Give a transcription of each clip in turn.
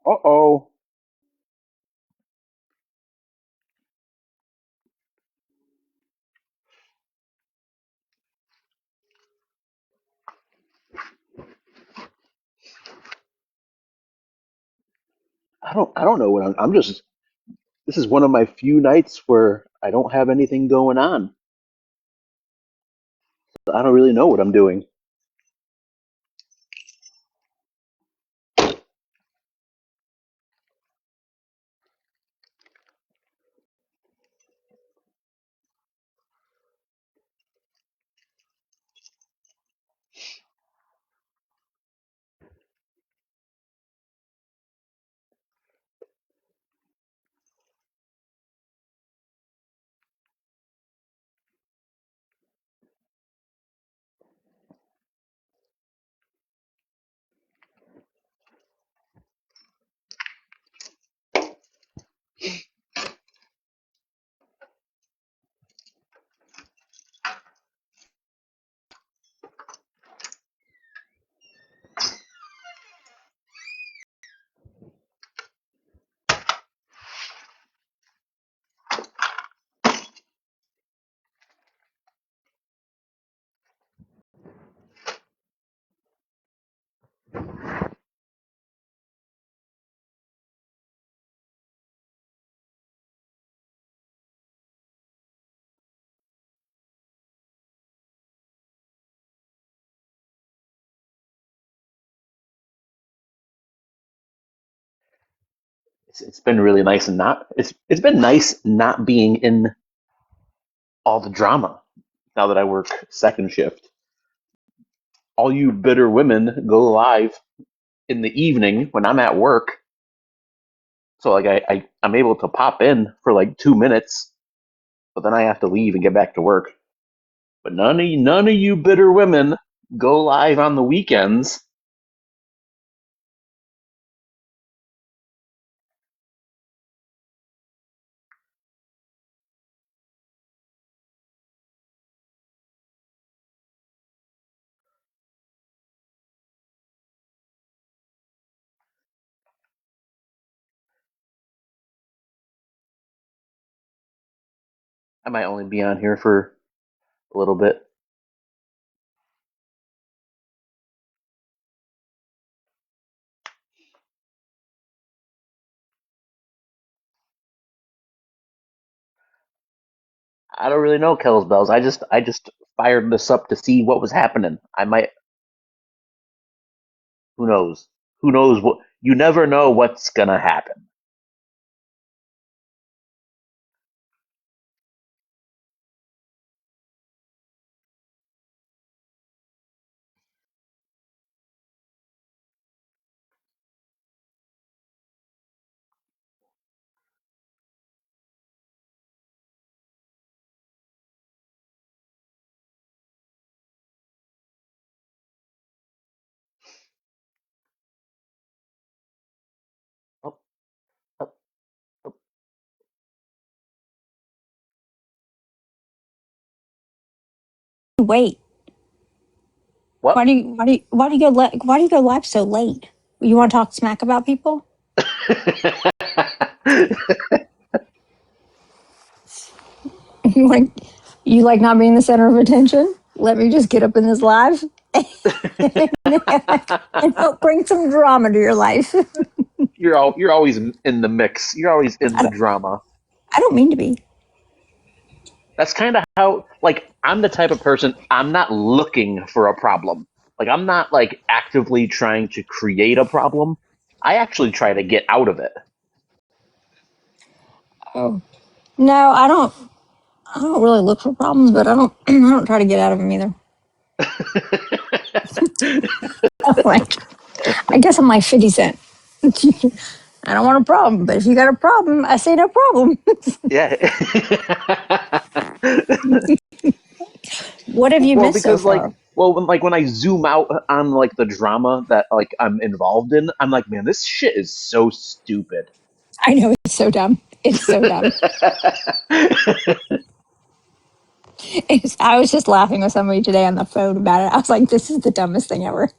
Uh-oh. I don't know what I'm just this is one of my few nights where I don't have anything going on. I don't really know what I'm doing. It's been really nice and not it's been nice not being in all the drama now that I work second shift. All you bitter women go live in the evening when I'm at work. So like I'm able to pop in for like 2 minutes, but then I have to leave and get back to work. But none of you bitter women go live on the weekends. I might only be on here for a little bit. I don't really know Kells Bells. I just fired this up to see what was happening. I might who knows? Who knows what you never know what's gonna happen. Oh, oh, oh. Wait, What? why do you go live so late? You want to talk smack about people? you like you like not being the center of attention? Let me just get up in this live and help bring some drama to your life. You're always in the mix. You're always in I the don't, drama. I don't mean to be. That's kind of how like I'm the type of person I'm not looking for a problem. Like I'm not like actively trying to create a problem. I actually try to get out of it. Oh no, I don't. I don't really look for problems, but I don't. I don't try to get out of them either. Like, I guess I'm like 50 Cent. I don't want a problem, but if you got a problem, I say no problem. Yeah. What have you Well, missed so because far? when I zoom out on like the drama that like I'm involved in, I'm like, man, this shit is so stupid. I know it's so dumb. It's so dumb. I was just laughing with somebody today on the phone about it. I was like, this is the dumbest thing ever.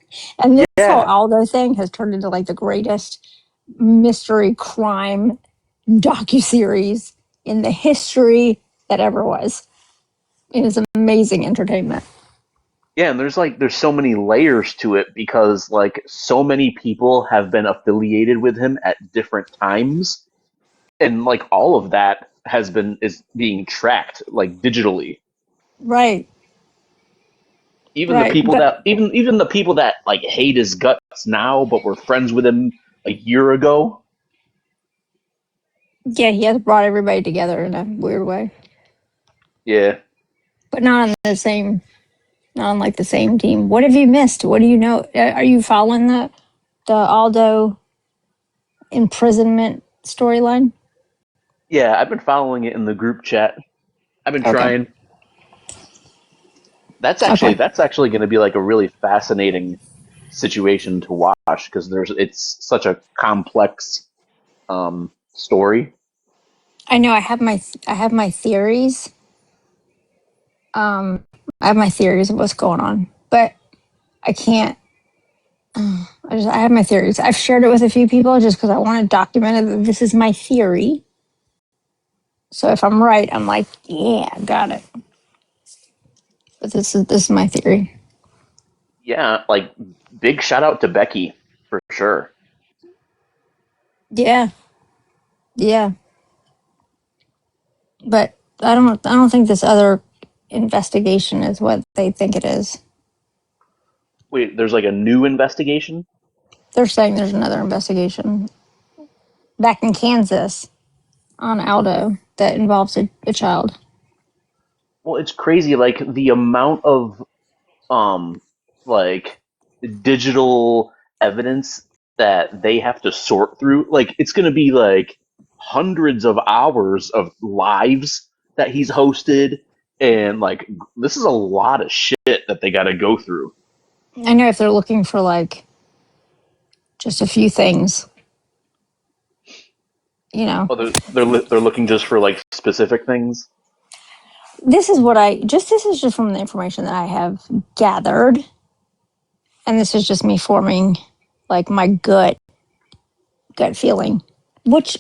And this whole Yeah. Aldo thing has turned into like the greatest mystery crime docuseries in the history that ever was. It is amazing entertainment. Yeah, and there's so many layers to it because like so many people have been affiliated with him at different times, and like all of that is being tracked like digitally. Right, Even the right. people But that even the people that like hate his guts now but were friends with him a year ago. yeah, he has brought everybody together in a weird way, Yeah. but not on the same, not on like the same team. What have you missed? What do you know? Are you following the Aldo imprisonment storyline? Yeah, I've been following it in the group chat. I've been Okay. trying. Okay. That's actually going to be like a really fascinating situation to watch because there's it's such a complex story. I know I have my theories. Um, I have my theories of what's going on, but I can't. I have my theories. I've shared it with a few people just because I want to document it. That this is my theory. So if I'm right, I'm like, yeah, got it. But this is my theory. Yeah, like big shout out to Becky for sure. Yeah, yeah. But I don't think this other investigation is what they think it is. Wait, there's like a new investigation? They're saying there's another investigation back in Kansas on Aldo that involves a child. Well, it's crazy like the amount of um like digital evidence that they have to sort through. Like it's going to be like hundreds of hours of lives that he's hosted and like this is a lot of shit that they got to go through. I know if they're looking for like just a few things, you know. Oh, they're looking just for like specific things. This is this is just from the information that I have gathered, and this is just me forming like my gut feeling, which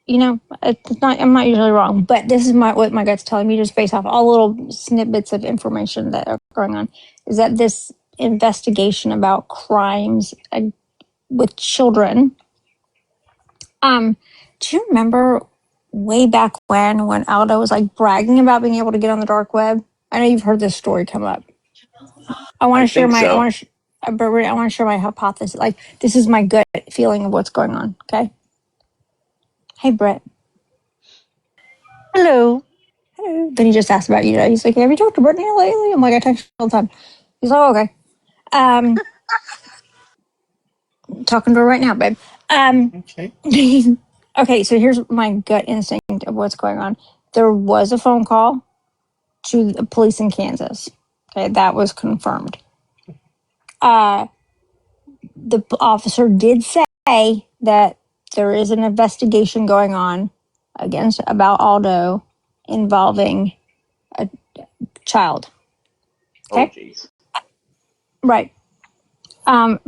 you know, it's not. I'm not usually wrong, but this is what my gut's telling me, just based off all little snippets of information that are going on, is that this investigation about crimes with children. Um, do you remember way back when Aldo was like bragging about being able to get on the dark web? I know you've heard this story come up. I want I to share think my. so. I want to share my hypothesis. Like this is my gut feeling of what's going on. Okay. Hey, Brett. Hello. Hello. Then he just asked about you today. He's like, "Have you talked to Brittany lately?" I'm like, "I text her all the time." He's like, oh, "Okay." Talking to her right now, babe. Okay. Okay. So here's my gut instinct of what's going on. There was a phone call to the police in Kansas. Okay, that was confirmed. Uh, the officer did say that there is an investigation going on against about Aldo involving a child. Oh Okay, jeez. right. Um,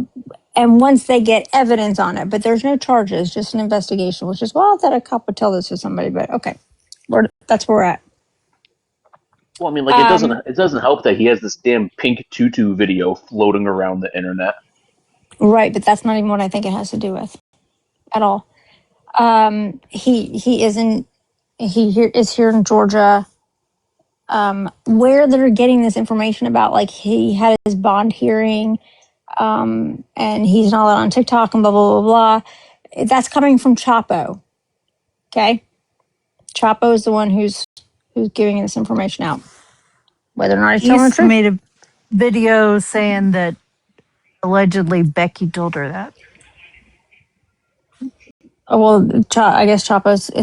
and once they get evidence on it, but there's no charges, just an investigation. Which is well, that a cop would tell this to somebody, but okay, that's where we're at. Well, I mean like Um, it doesn't help that he has this damn pink tutu video floating around the internet. right, but that's not even what I think it has to do with at all. He isn't. Is here in Georgia. where they're getting this information about, like he had his bond hearing, and he's not allowed on TikTok and blah blah blah blah. That's coming from Chapo. Okay, Chapo is the one who's giving this information out. Whether or not he's telling the truth. Made a video saying that allegedly Becky told her that. Oh, well, I guess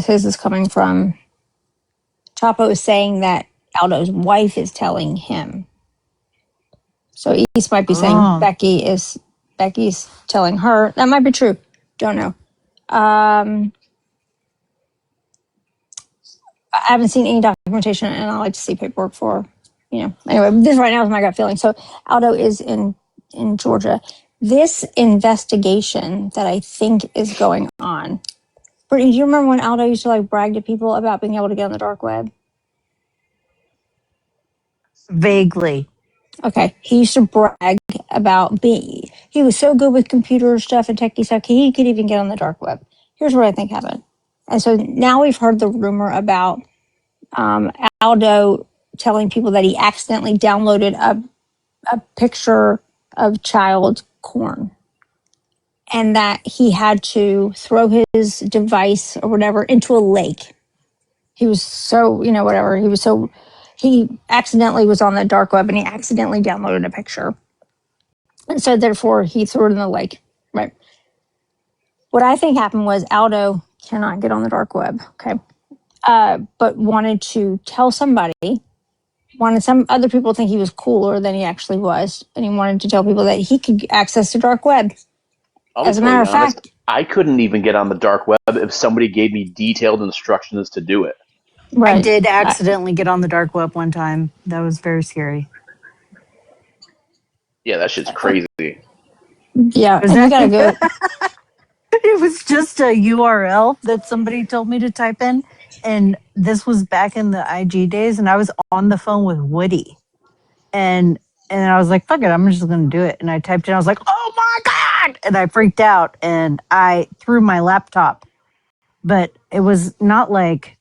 his is coming from. Chapo is saying that Aldo's wife is telling him. So East might be saying Becky's telling her. That might be true. Don't know. I haven't seen any documentation, and I like to see paperwork for, Anyway, this right now is my gut feeling. So Aldo is in Georgia. This investigation that I think is going on. Brittany, do you remember when Aldo used to like brag to people about being able to get on the dark web? Vaguely. Okay. He used to brag about he was so good with computer stuff and techie stuff, he could even get on the dark web. Here's what I think happened. And so now we've heard the rumor about Aldo telling people that he accidentally downloaded a picture of child corn and that he had to throw his device or whatever into a lake. He was so, whatever. He accidentally was on the dark web and he accidentally downloaded a picture. And so therefore he threw it in the lake, right? What I think happened was Aldo cannot get on the dark web, okay? But wanted to tell somebody, wanted some other people to think he was cooler than he actually was. And he wanted to tell people that he could access the dark web. As a matter of fact, I couldn't even get on the dark web if somebody gave me detailed instructions to do it. Right. I did accidentally get on the dark web one time. That was very scary. Yeah, that shit's crazy. Yeah, and you gotta go. It was just a URL that somebody told me to type in. And this was back in the IG days. And I was on the phone with Woody. And I was like, fuck it, I'm just going to do it. And I typed in, I was like, oh my God. And I freaked out and I threw my laptop. But it was not like,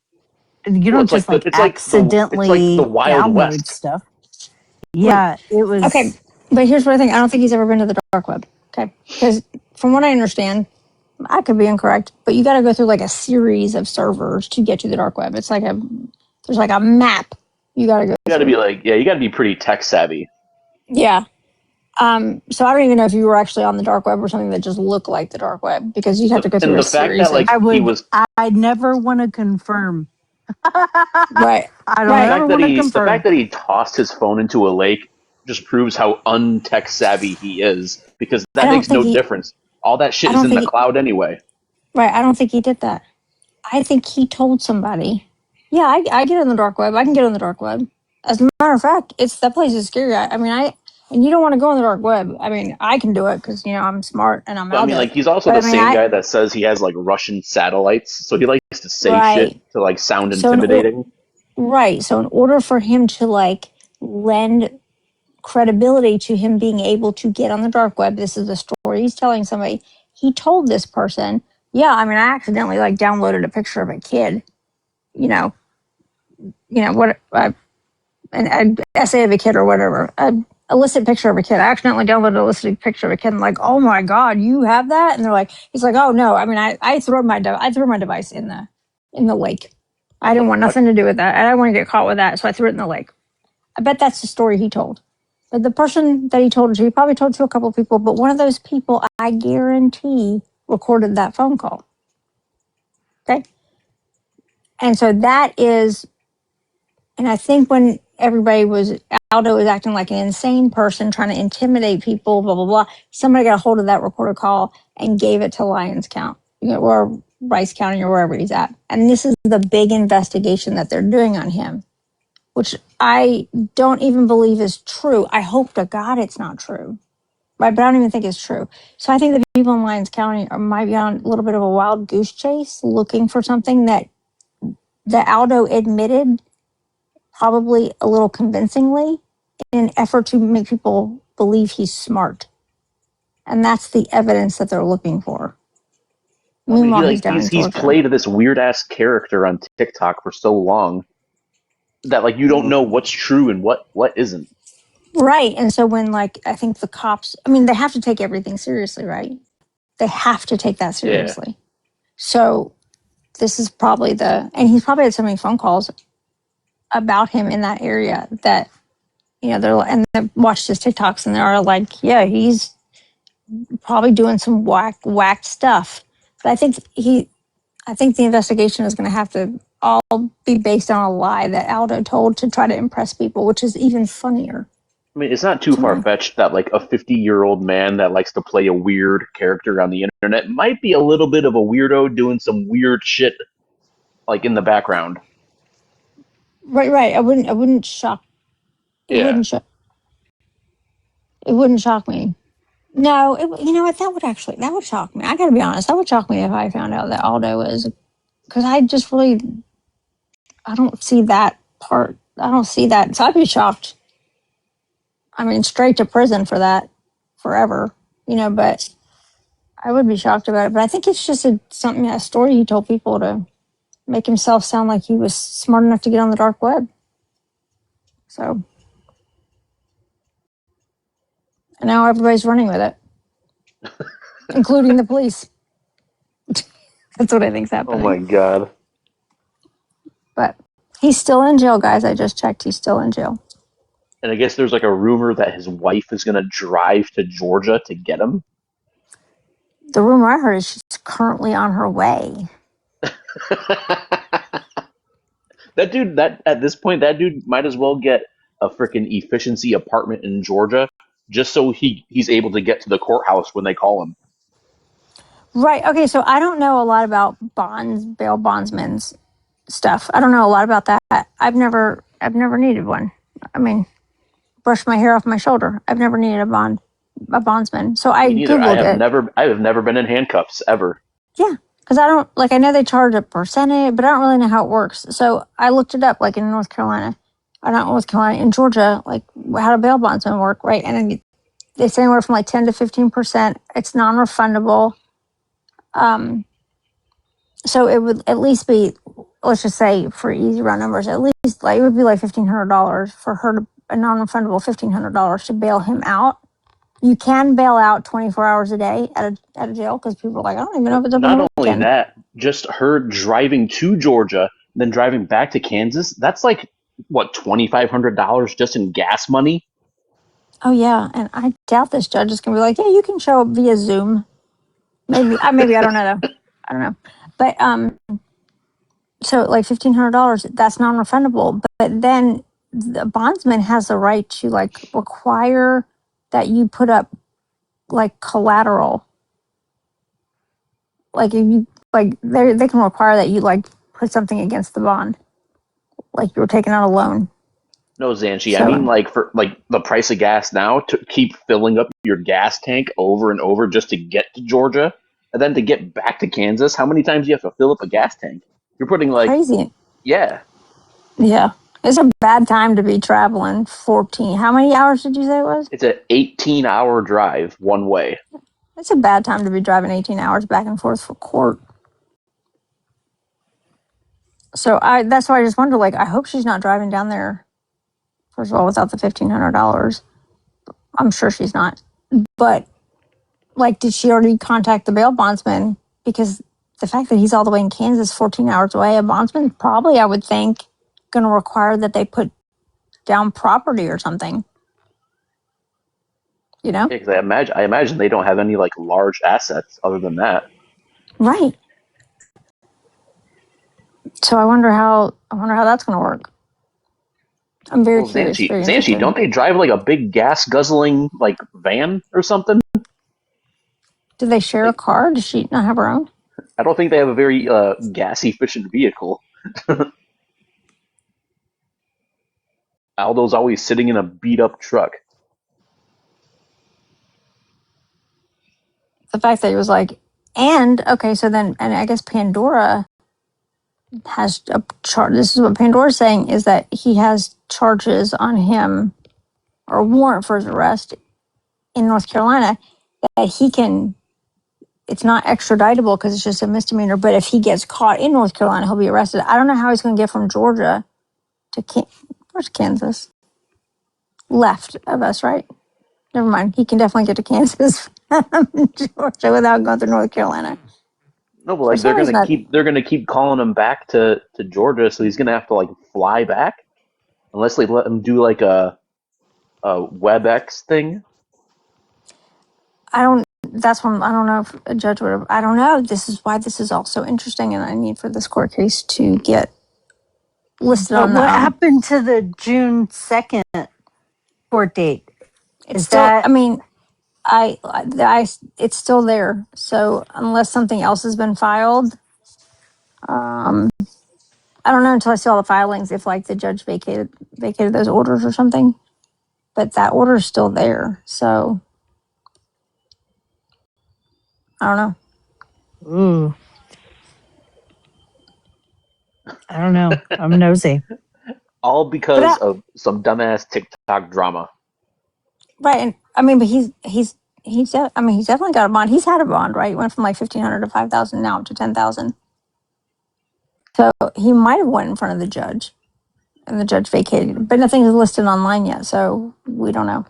you don't just like accidentally the Wild download West stuff. Yeah, it was. Okay, but here's what I think. I don't think he's ever been to the dark web. Okay, because from what I understand, I could be incorrect, but you got to go through like a series of servers to get to the dark web. It's like there's like a map you got to go. You got to be like, you got to be pretty tech savvy. Yeah. So I don't even know if you were actually on the dark web or something that just looked like the dark web because you'd have to go through a series. I never want to confirm. Right. I don't ever want to confirm. The fact that he tossed his phone into a lake just proves how untech savvy he is because that makes no difference. All that shit is in the cloud anyway. Right. I don't think he did that. I think he told somebody, yeah, I get on the dark web. I can get on the dark web. As a matter of fact, that place is scary. And you don't want to go on the dark web. I mean, I can do it because, I'm smart and I'm out there. He's also the same guy that says he has, like, Russian satellites. So he likes to say shit to, like, sound intimidating. Right. So in order for him to, like, lend credibility to him being able to get on the dark web, this is the story he's telling somebody. He told this person, yeah, I accidentally, like, downloaded a picture of a kid. An essay of a kid or whatever, an illicit picture of a kid. I accidentally downloaded an illicit picture of a kid and like, oh my God, you have that? And they're like, he's like, oh no, I threw my device in the lake. I didn't want nothing to do with that. I didn't want to get caught with that, so I threw it in the lake. I bet that's the story he told. But the person that he told it to, he probably told it to a couple of people, but one of those people, I guarantee, recorded that phone call. Okay? And so that is, and I think when Aldo was acting like an insane person trying to intimidate people, blah, blah, blah. Somebody got a hold of that recorded call and gave it to Lyons County, or Rice County or wherever he's at. And this is the big investigation that they're doing on him, which I don't even believe is true. I hope to God it's not true. Right, but I don't even think it's true. So I think the people in Lyons County might be on a little bit of a wild goose chase looking for something that Aldo admitted probably a little convincingly in an effort to make people believe he's smart. And that's the evidence that they're looking for. Meanwhile, he's played this weird-ass character on TikTok for so long. that like you don't know what's true and what isn't. Right. And so when like I think the cops, I mean, they have to take everything seriously, right? They have to take that Yeah. seriously. So this is probably and he's probably had so many phone calls about him in that area that, and they watched his TikToks and they're like, yeah, he's probably doing some whack stuff. But I think the investigation is going to have to all be based on a lie that Aldo told to try to impress people, which is even funnier I mean, it's not too to far me. fetched that like a 50-year-old man that likes to play a weird character on the internet might be a little bit of a weirdo doing some weird shit like in the background. Right, right. I wouldn't shock. It Yeah. wouldn't shock. It wouldn't shock me. No, you know what? That would shock me. I got to be honest. That would shock me if I found out that Aldo is, because I just really, I don't see that part. I don't see that. So I'd be shocked. I mean, straight to prison for that forever, but I would be shocked about it. But I think it's just a story he told people to make himself sound like he was smart enough to get on the dark web. So, and now everybody's running with it, including the police. That's what I think's Oh my happening. god. But he's still in jail, guys. I just checked. He's still in jail. And I guess there's like a rumor that his wife is gonna drive to Georgia to get him. The rumor I heard is she's currently on her way. That dude, that at this point, that dude might as well get a freaking efficiency apartment in Georgia just so he's able to get to the courthouse when they call him. Right. Okay. So I don't know a lot about bail bondsmen's stuff. I don't know a lot about that. I've never needed one. I mean, brush my hair off my shoulder. I've never needed a bondsman. So I Me neither. Googled it. I have never been in handcuffs ever. Yeah. Because I know they charge a percentage, but I don't really know how it works. So I looked it up, like in North Carolina, or not North Carolina, in Georgia, like how do bail bondsmen work, right? And then it's anywhere from like 10 to 15%. It's non refundable. So it would at least be, let's just say for easy round numbers, at least like it would be like $1,500 for her to, a non-refundable $1,500 to bail him out. You can bail out 24 hours a day at a jail because people are like, I don't even know if it's open Not the only weekend. that, just her driving to Georgia, then driving back to Kansas. That's like what $2,500 just in gas money. Oh yeah, and I doubt this judge is gonna be like, yeah, you can show up via Zoom. Maybe I don't know though. I don't know, but so like $1,500, that's non-refundable. But then the bondsman has the right to like require that you put up like collateral. Like if you like they can require that you like put something against the bond, like you were taking out a loan. No, Zanchi. I mean, So like for like the price of gas now to keep filling up your gas tank over and over just to get to Georgia, and then to get back to Kansas. How many times do you have to fill up a gas tank? You're putting like, crazy. yeah, Yeah. It's a bad time to be traveling 14. How many hours did you say it was? it's an 18-hour drive one way. It's a bad time to be driving 18 hours back and forth for court. So that's why I just wonder, like, I hope she's not driving down there, first of all, without the $1,500. I'm sure she's not. But, like, did she already contact the bail bondsman? Because the fact that he's all the way in Kansas, 14 hours away, a bondsman probably, I would think, going to require that they put down property or something. You know? Yeah, 'cause I imagine they don't have any like large assets other than that. Right. So I wonder how that's going to work. I'm very Well, curious, very Zanchi, interested. don't they drive like a big gas guzzling like van or something? Do they share a Like, car? Does she not have her own? I don't think they have a very gas efficient vehicle. Aldo's always sitting in a beat up truck. The fact that he was like, and okay, so then, and I guess Pandora has a charge. This is what Pandora's saying is that he has charges on him or a warrant for his arrest in North Carolina that he can. It's not extraditable because it's just a misdemeanor. But if he gets caught in North Carolina, he'll be arrested. I don't know how he's going to get from Georgia where's Kansas? Left of us, right? Never mind. He can definitely get to Kansas from Georgia without going through North Carolina. No, but For like some reason, they're gonna keep calling him back to Georgia, so he's gonna have to like fly back unless they let him do like a WebEx thing. I don't. That's when I don't know if a judge would have. I don't know. This is why this is all so interesting, and I need for this court case to get listed But on the. what happened to the June 2nd court date? It's Is still. I that mean, it's still there. So unless something else has been filed, um, I don't know until I see all the filings if like the judge vacated those orders or something. But that order is still there. So I don't know. ooh, I don't know. I'm nosy. All But because of some dumbass TikTok drama. right, and I mean, but I mean, he's definitely got a bond. He's had a bond, right? It went from like 1,500 to 5,000, now up to 10,000. So he might have went in front of the judge, and the judge vacated it. But nothing is listed online yet, so we don't know.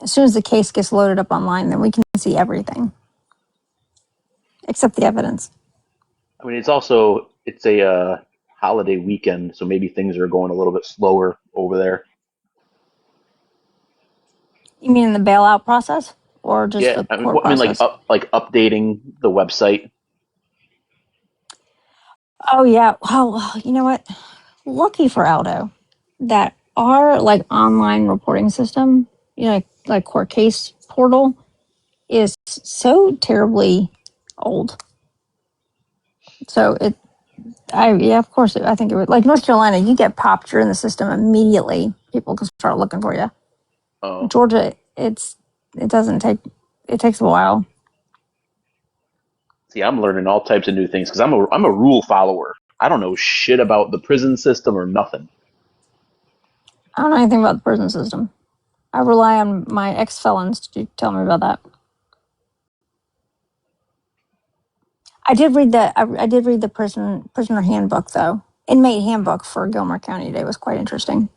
As soon as the case gets loaded up online, then we can see everything except the evidence. I mean, it's a holiday weekend, so maybe things are going a little bit slower over there. You mean in the bailout process, or just Yeah, the court I mean process? like updating the website. Oh yeah. Well, you know what? Lucky for Aldo that our like online reporting system, like court case portal, is so terribly old. So yeah, of course, I think it would, like North Carolina, you get popped, you're in the system immediately. People can start looking for you. Oh, Georgia, it doesn't take, it takes a while. see, I'm learning all types of new things because I'm a rule follower. I don't know shit about the prison system or nothing. I don't know anything about the prison system. I rely on my ex felons to tell me about that. I did read the prisoner handbook though. Inmate handbook for Gilmer County today was quite interesting.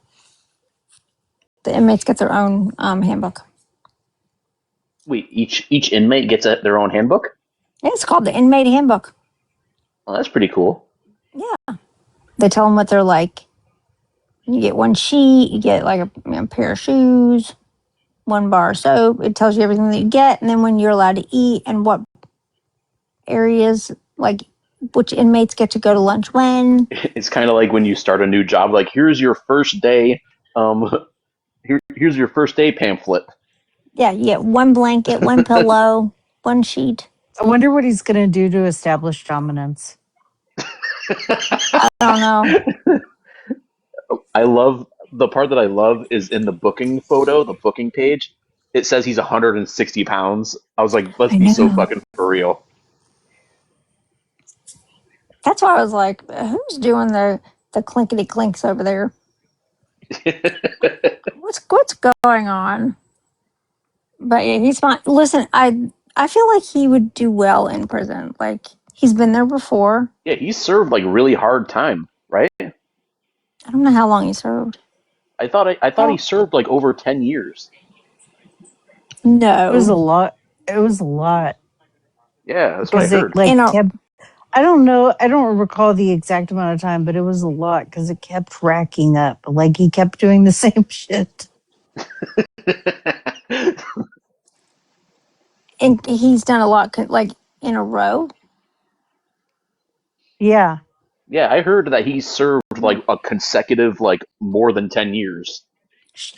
The inmates get their own handbook. Wait, each inmate gets their own handbook. Yeah, it's called the inmate handbook. Oh, that's pretty cool. Yeah, they tell them what they're like. You get one sheet, you get like a pair of shoes, one bar of soap. It tells you everything that you get, and then when you're allowed to eat and what areas, like which inmates get to go to lunch when. It's kind of like when you start a new job. Like, here's your first day. Um, here's your first day pamphlet. Yeah, you get one blanket, one pillow, one sheet. I wonder what he's going to do to establish dominance. I don't know. I love the part that I love is in the booking photo, the booking page. It says he's 160 pounds. I was like, let's I be so know. fucking for real. That's why I was like, who's doing the clinkety clinks over there? What's going on? But yeah, he's fine. Listen, I feel like he would do well in prison. Like he's been there before. Yeah, he served like really hard time, right? I don't know how long he served. I thought he Oh, served like over 10 years. it was a No, lot. It was a lot Yeah, that's what I because it heard. in like a kept. I don't know. I don't recall the exact amount of time, but it was a lot because it kept racking up. Like he kept doing the same shit. and he's done a lot like in a row. Yeah. Yeah, I heard that he served like a consecutive like more than 10 years.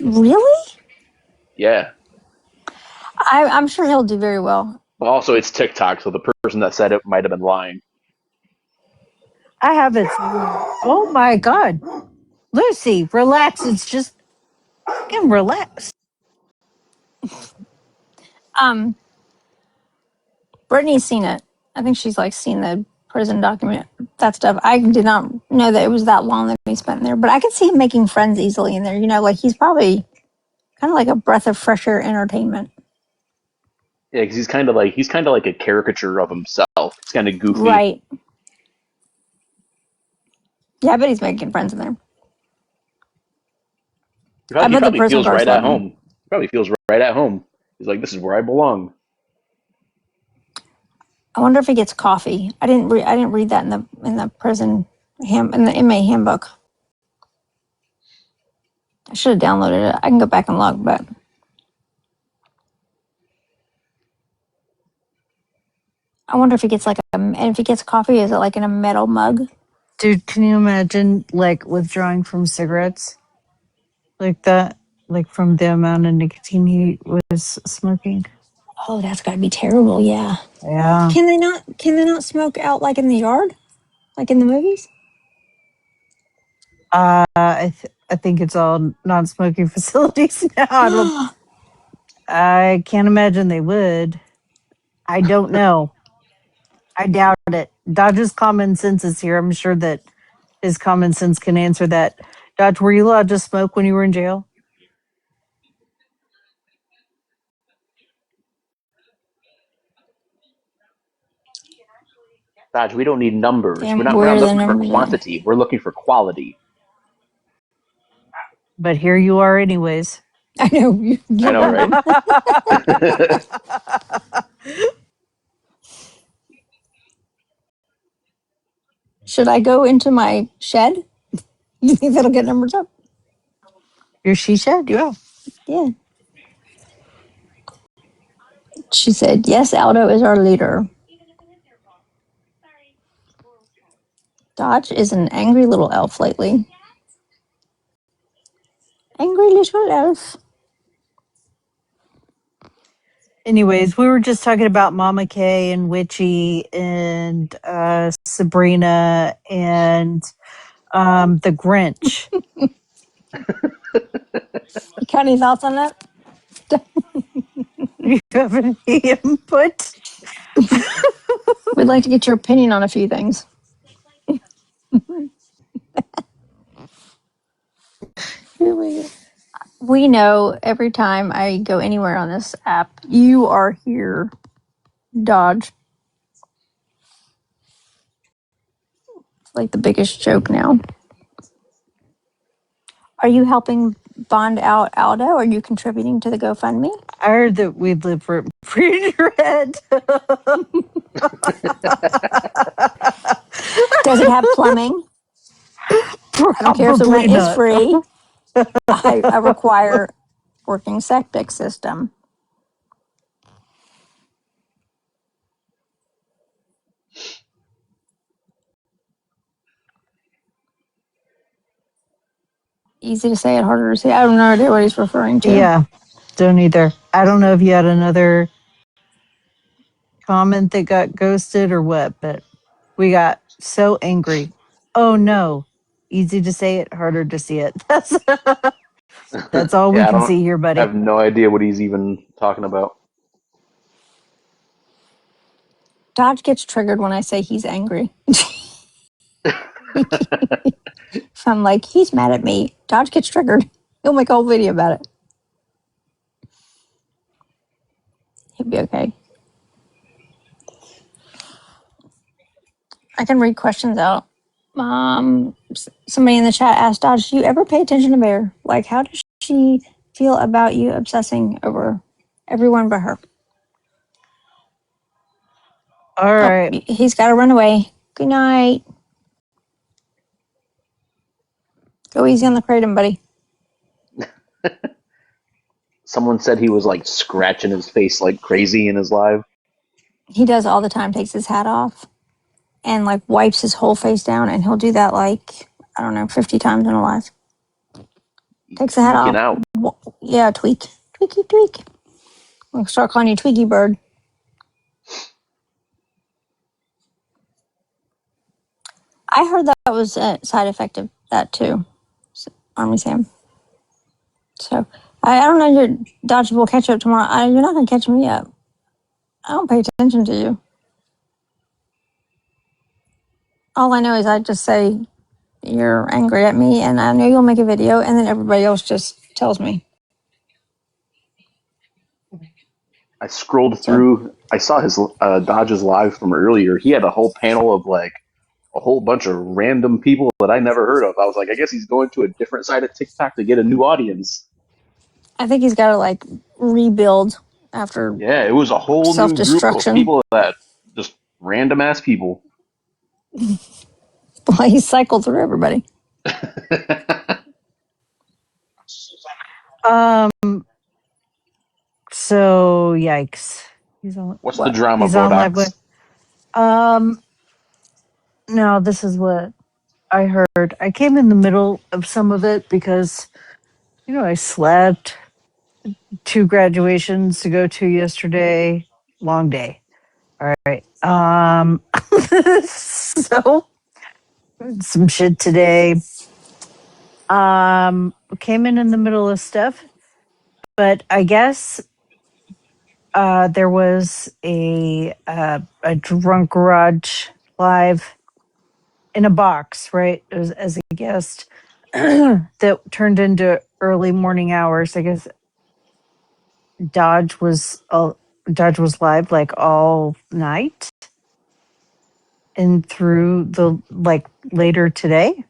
Really? Yeah. I'm sure he'll do very well. But also, it's TikTok, so the person that said it might have been lying. I have it. Oh my God. Lucy, relax. It's just fucking relax. Um, Brittany's seen it. I think she's like seen the prison document, that stuff. I did not know that it was that long that he spent in there, but I could see him making friends easily in there. Like he's probably kind of like a breath of fresh air entertainment. Yeah, because he's kind of like a caricature of himself. He's kind of goofy. Right. Yeah, I bet he's making friends in there. I He bet the probably prison feels guards right love at him. home. He probably feels right at home. He's like, this is where I belong. I wonder if he gets coffee. I didn't read that in the prison in the inmate handbook. I should have downloaded it. I can go back and look, but I wonder if he gets and if he gets coffee, is it like in a metal mug? Dude, can you imagine like withdrawing from cigarettes like that? Like from the amount of nicotine he was smoking? Oh, that's gotta be terrible. Yeah. Yeah. Can they not smoke out like in the yard, like in the movies? I think it's all non-smoking facilities now. I can't imagine they would. I don't know. I doubt it. Dodge's common sense is here. I'm sure that his common sense can answer that. Dodge, were you allowed to smoke when you were in jail? Dodge, we don't need numbers. Damn, We're where not are the looking for numbers at? quantity. We're looking for quality. But here you are, anyways. I know. I know, right? Should I go into my shed? You think that'll get numbers up? Your she shed? Yeah. Yeah. She said, "Yes, Aldo is our leader." Dodge is an angry little elf lately. Angry little elf. Anyways, we were just talking about Mama Kay and Witchy and Sabrina and the Grinch. You got any thoughts on that? You have any input? We'd like to get your opinion on a few things. We know every time I go anywhere on this app, you are here, Dodge. It's like the biggest joke now. Are you helping bond out Aldo? Are you contributing to the GoFundMe? I heard that we'd live for free in your head. Does it have plumbing? I don't care if the Probably rent is not. free. I require working septic system. Easy to say it, harder to say. I have no idea what he's referring to. Yeah, don't either. I don't know if you had another comment that got ghosted or what, but we got so angry. Oh no. Easy to say it, harder to see it. That's all we Yeah, can see here, I buddy. have no idea what he's even talking about. Dodge gets triggered when I say he's angry. If I'm like, he's mad at me, Dodge gets triggered. He'll make a whole video about it. He'll be okay. I can read questions out. Somebody in the chat asked Dodge, "Do you ever pay attention to Bear? Like, how does she feel about you obsessing over everyone but her?" All Oh, right. he's got to run away. Good night. Go easy on the kratom, buddy. Someone said he was like scratching his face like crazy in his live. He does all the time. Takes his hat off and like wipes his whole face down, and he'll do that like I don't know, 50 times in a life. Takes the hat Tweaking off. out. Yeah, tweak. I'll start calling you Twiggy Bird. I heard that was a side effect of that too, Army Sam. So I don't know. Your Dodge will catch up tomorrow. You're not going to catch me up. I don't pay attention to you. All I know is I just say you're angry at me, and I know you'll make a video, and then everybody else just tells me. I scrolled So through. I saw his Dodge's live from earlier. He had a whole panel of like a whole bunch of random people that I never heard of. I was like, I guess he's going to a different side of TikTok to get a new audience. I think he's got to like rebuild after Yeah, it was a whole self new group of destruction. people that just random ass people. Well, he cycled through everybody. Um. So yikes. He's on. What's the What? drama, He's on live with. Bodox? Um. No, this is what I heard. I came in the middle of some of it because I slept. 2 graduations to go to yesterday. Long day. All right. So some shit today. Came in the middle of stuff, but I guess there was a drunk garage live in a box, right? It was as a guest that turned into early morning hours. I guess Dodge was Dodge was live like all night and through the like later today.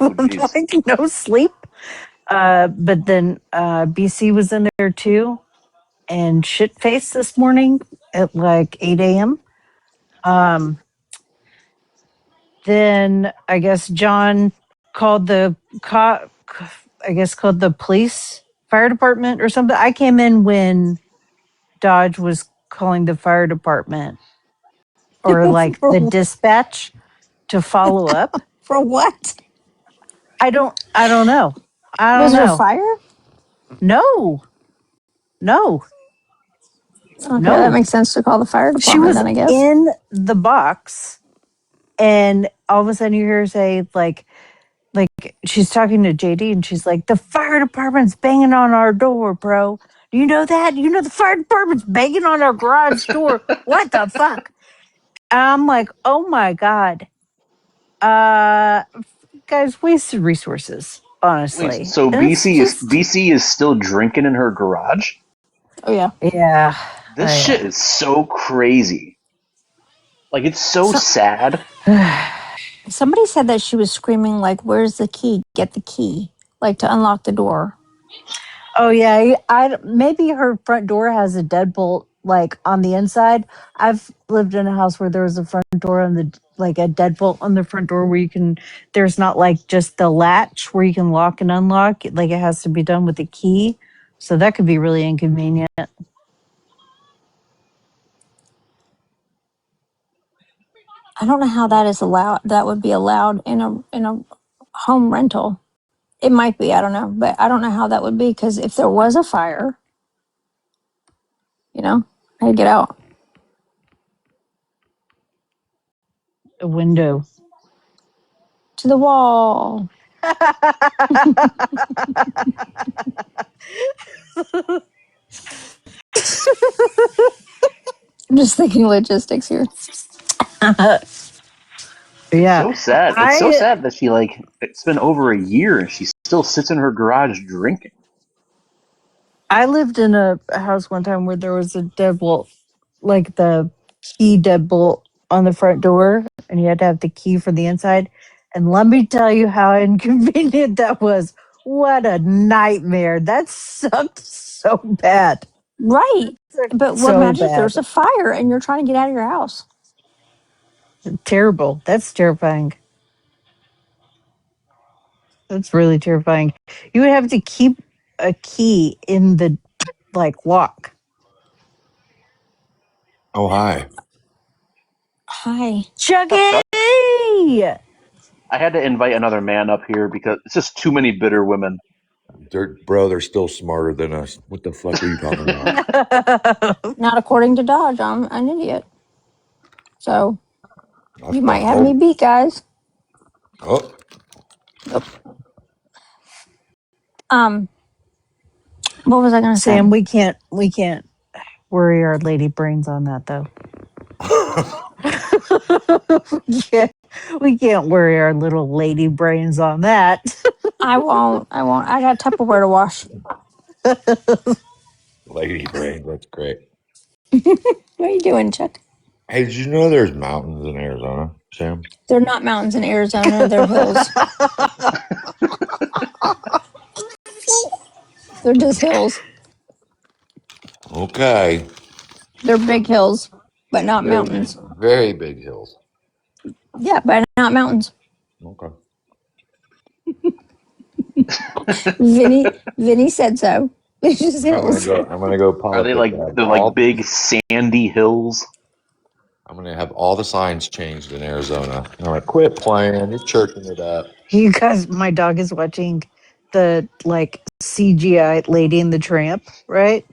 Oh, jeez. Like no sleep. But then BC was in there too, and shit face this morning at like 8 a.m. Um, then I guess John called called the police fire department or something. I came in when Dodge was calling the fire department or like the dispatch to follow up. For what? I don't know. I don't Was there a know. fire? No. No. Okay, that No. makes sense to call the fire She department was then, I guess. in the box and all of a sudden you hear her say like she's talking to JD and she's like, the fire department's banging on our door, bro. Do you know that? You know the fire department's banging on our garage door. What the fuck? I'm like, oh my God. Uh guys, wasted resources, Wait, honestly. so And it's just BC is still drinking in her garage? Oh yeah. yeah. This shit is so crazy. Like, it's so So, sad. somebody said that she was screaming like, "Where's the key? Get the key!" Like to unlock the door. Oh yeah, maybe her front door has a deadbolt like on the inside. I've lived in a house where there was a front door on the like a deadbolt on the front door where you can. There's not like just the latch where you can lock and unlock. Like it has to be done with a key, so that could be really inconvenient. I don't know how that is allowed. That would be allowed in a home rental. It might be. I don't know, but I don't know how that would be because if there was a fire, how you get out? A window. To the wall. I'm just thinking logistics here. It's Yeah, so sad. It's so I sad that it's been over a year and she still sits in her garage drinking. I lived in a house one time where there was a deadbolt, like the key deadbolt on the front door, and you had to have the key for the inside. And let me tell you how inconvenient that was. What a nightmare. That sucked so bad. Right. But So imagine if bad. there's a fire and you're trying to get out of your house. Terrible. That's terrifying. That's really terrifying. You would have to keep a key in the like lock. Oh, hi. Hi. Chucky! What's up, Chuck? I had to invite another man up here because it's just too many bitter women. They're still smarter than us. What the fuck are you talking about? Not according to Dodge. I'm an idiot. So I you might have me hope. beat, guys. Oh, Nope. Um, what was I gonna say? Sam, we can't worry our lady brains on that though. Yeah, we can't worry our little lady brains on that. I won't. I won't. I got Tupperware to wash. lady brain. That's great. What are you doing, Chuck? Hey, did you know there's mountains in Arizona, Sam? They're not mountains in Arizona, they're hills. They're just hills. Okay. They're big hills, but not Very, mountains. very big hills. Yeah, but not mountains. Okay. Vinny said so. It's just hills. I'm gonna go Are they politics. like they're like big sandy hills? I'm gonna have all the signs changed in Arizona. I'm like, quit playing. You're churching it up. You guys, my dog is watching the like CGI Lady and the Tramp, right?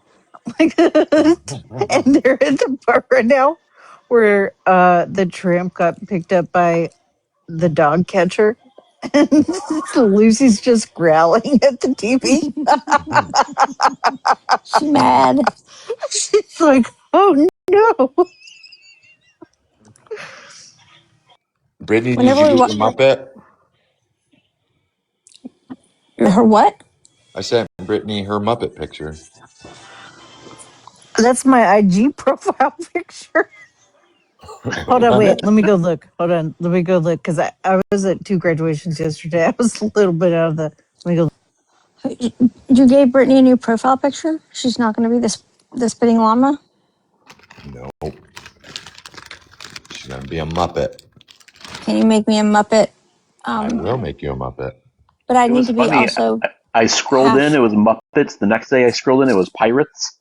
Like, and they're at the part right now where the tramp got picked up by the dog catcher, and Lucy's just growling at the TV. She mad. She's like, "Oh no!" Brittany, did Whenever you we get watch your Muppet? her what? I sent Brittany her Muppet picture. That's my IG profile picture. Hold on, wait. Let me go look. Hold on. Let me go look because I was at 2 graduations yesterday. I was a little bit out of the. Let me go. You gave Brittany a new profile picture? She's not going to be the spitting llama? No, she's gonna be a Muppet. Can you make me a Muppet? I will make you a Muppet. But I It need was to be funny. also I scrolled in, half. it was Muppets. The next day I scrolled in, it was Pirates.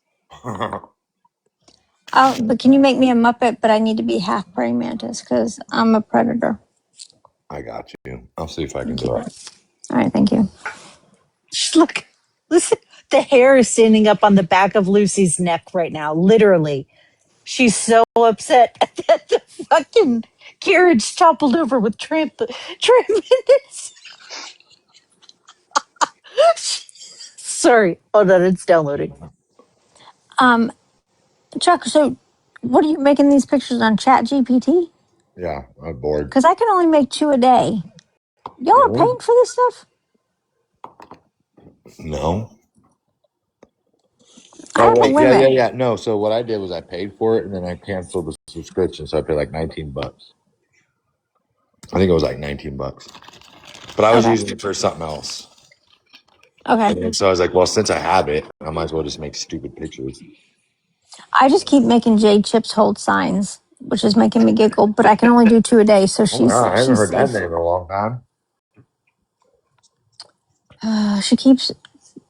But can you make me a Muppet? But I need to be half praying mantis because I'm a predator. I got you. I'll see if I can Thank you. do All it. right, thank you. Look, listen. The hair is standing up on the back of Lucy's neck right now. Literally, she's so upset that the fucking carriage toppled over with tramp in it. Sorry, hold on, it's downloading. Um, Chuck, so what are you making these pictures on Chat GPT? Yeah, I'm bored. Because I can only make 2 a day. Y'all are Really? paying for this stuff? No. I Oh have a wait, yeah, yeah, limit. yeah. No, so what I did was I paid for it and then I canceled the subscription, so I paid like $19. I think it was like $19. But I was Okay. using it for something else. Okay. And then so I was like, well, since I have it, I might as well just make stupid pictures. I just keep making Jade Chips hold signs, which is making me giggle, but I can only do 2 a day, so Oh my god, I haven't she's heard that safe. name in a long time. She keeps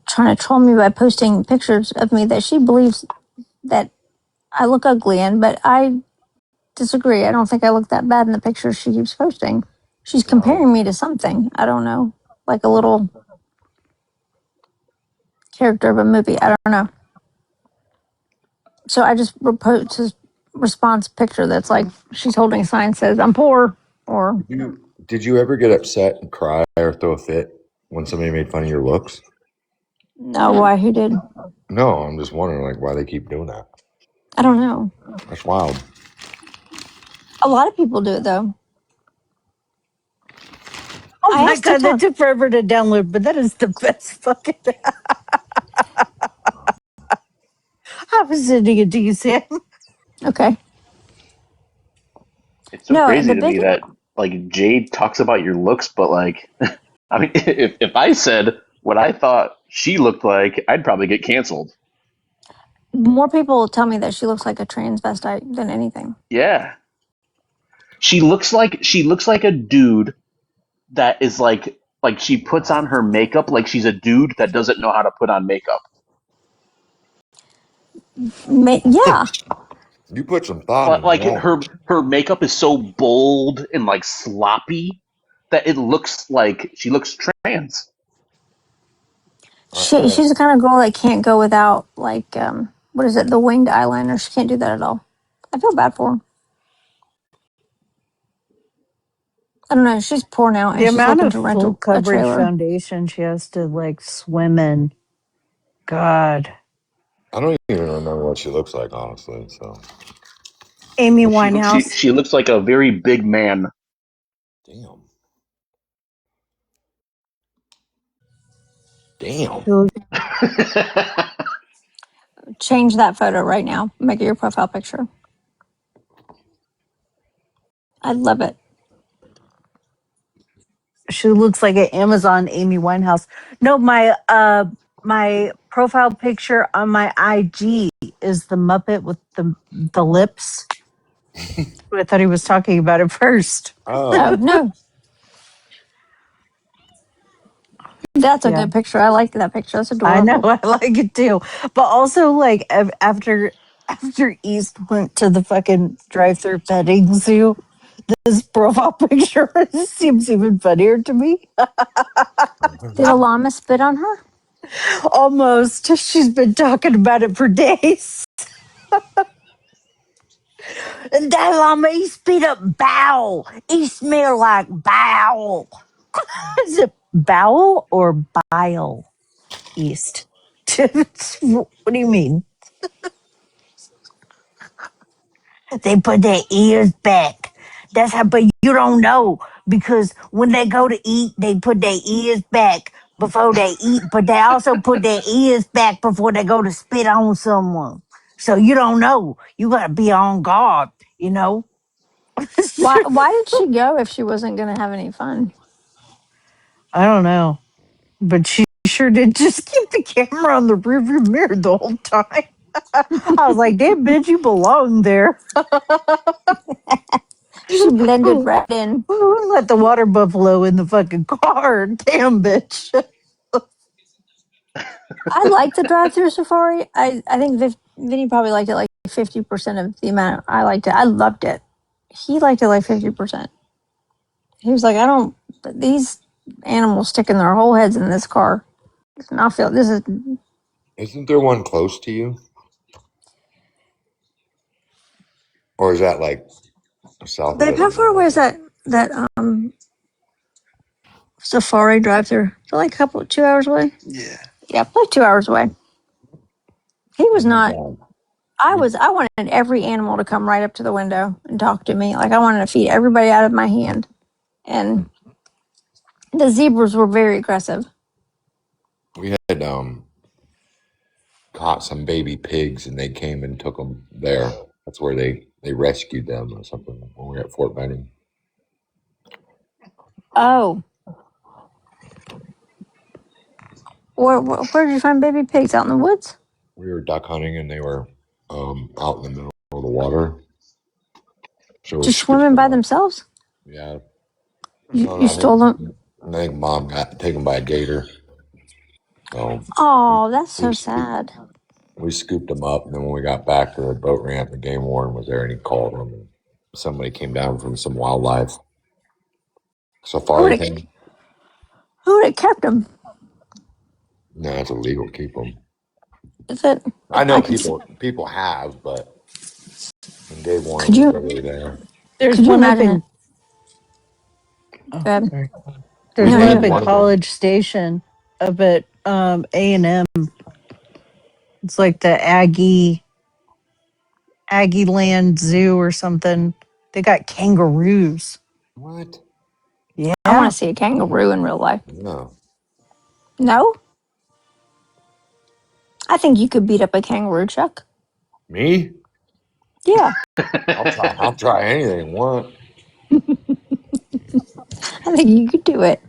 trying to troll me by posting pictures of me that she believes that I look ugly in, but I disagree. I don't think I look that bad in the pictures she keeps posting. She's Wow. comparing me to something. I don't know, like a little character of a movie. I don't know. So I just post a response picture that's like she's holding a sign that says I'm poor, or Did you ever get upset and cry or throw a fit when somebody made fun of your looks? no, why? Who did? No, I'm just wondering like why they keep doing that. I don't know. That's wild. A lot of people do it though. Oh I my asked god, that TikTok. took forever to download, but that is the best fucking. I was sending it to you, Sam. Okay. It's so No, crazy the to me big that like Jade talks about your looks, but like, I mean, if I said what I thought she looked like, I'd probably get canceled. more people tell me that she looks like a transvestite than anything. Yeah, she looks like a dude that is like she puts on her makeup like she's a dude that doesn't know how to put on makeup. Yeah, You put some thought into Like that. her makeup is so bold and like sloppy that it looks like she looks trans. she's the kind of girl that can't go without like what is it, the winged eyeliner. She can't do that at all. I feel bad for her. I don't know. She's poor now, The and she's amount looking of to rent full a coverage trailer. foundation she has to like swim in. God. I don't even remember what she looks like, honestly. So Amy Well, she Winehouse. she looks like a very big man. damn. Damn. Who Change that photo right now. Make it your profile picture. I love it. She looks like an Amazon Amy Winehouse. No, my profile picture on my IG is the Muppet with the lips. I thought he was talking about it first. Oh Oh, no, that's a Yeah, good picture. I like that picture. That's I know. adorable. I like it too. But also, like after East went to the fucking drive-through petting zoo, this profile picture seems even funnier to me. Did a llama spit on her? Almost. She's been talking about it for days. And that llama, he spit up bowel. He smelled like bowel. Is it bowel or bile? East. What do you mean? They put their ears back. That's how, but you don't know because when they go to eat, they put their ears back before they eat, but they also put their ears back before they go to spit on someone. So you don't know. You got to be on guard, you know? Why did she go if she wasn't going to have any fun? I don't know. But she sure did just keep the camera on the rearview mirror the whole time. I was like, damn, bitch, you belong there. She blended right in. Let the water buffalo in the fucking car. Damn, bitch. I like the drive-through safari. I think Vinny probably liked it like 50% of the amount I liked it. I loved it. He liked it like 50%. He was like, I don't. These animals sticking their whole heads in this car. And I feel this is. isn't there one close to you? Or is that like south of Babe, how far away is it? that safari drive-through? Is it like a couple 2 hours away? Yeah. Yeah, like 2 hours away. He was not. Um, I wanted every animal to come right up to the window and talk to me. Like I wanted to feed everybody out of my hand. And the zebras were very aggressive. We had caught some baby pigs and they came and took them there. That's where they rescued them or something when we were at Fort Benning. Oh, where did you find baby pigs? Out in the woods? We were duck hunting and they were out in the middle of the water. So we Just scooped swimming by them up. themselves? Yeah. You I stole them? think mom got taken by a gator. So Oh, that's we so scooped sad. we scooped them up, and then when we got back to the boat ramp, the game warden was there and he called them. And somebody came down from some wildlife Who safari would have thing. who would have kept them? No, it's illegal to keep them. Is it? I know I could see. people have, but when game warden Could was you really there. There's could you one up imagine in it? oh, Go ahead. sorry. We There's No, one you. up named in one of them. College Station up at A&M. It's like the Aggie Land Zoo or something. They got kangaroos. What? I want Yeah. to see a kangaroo in real life. No. No, I think you could beat up a kangaroo, Chuck. Me? Yeah, I'll try anything once. I think you could do it.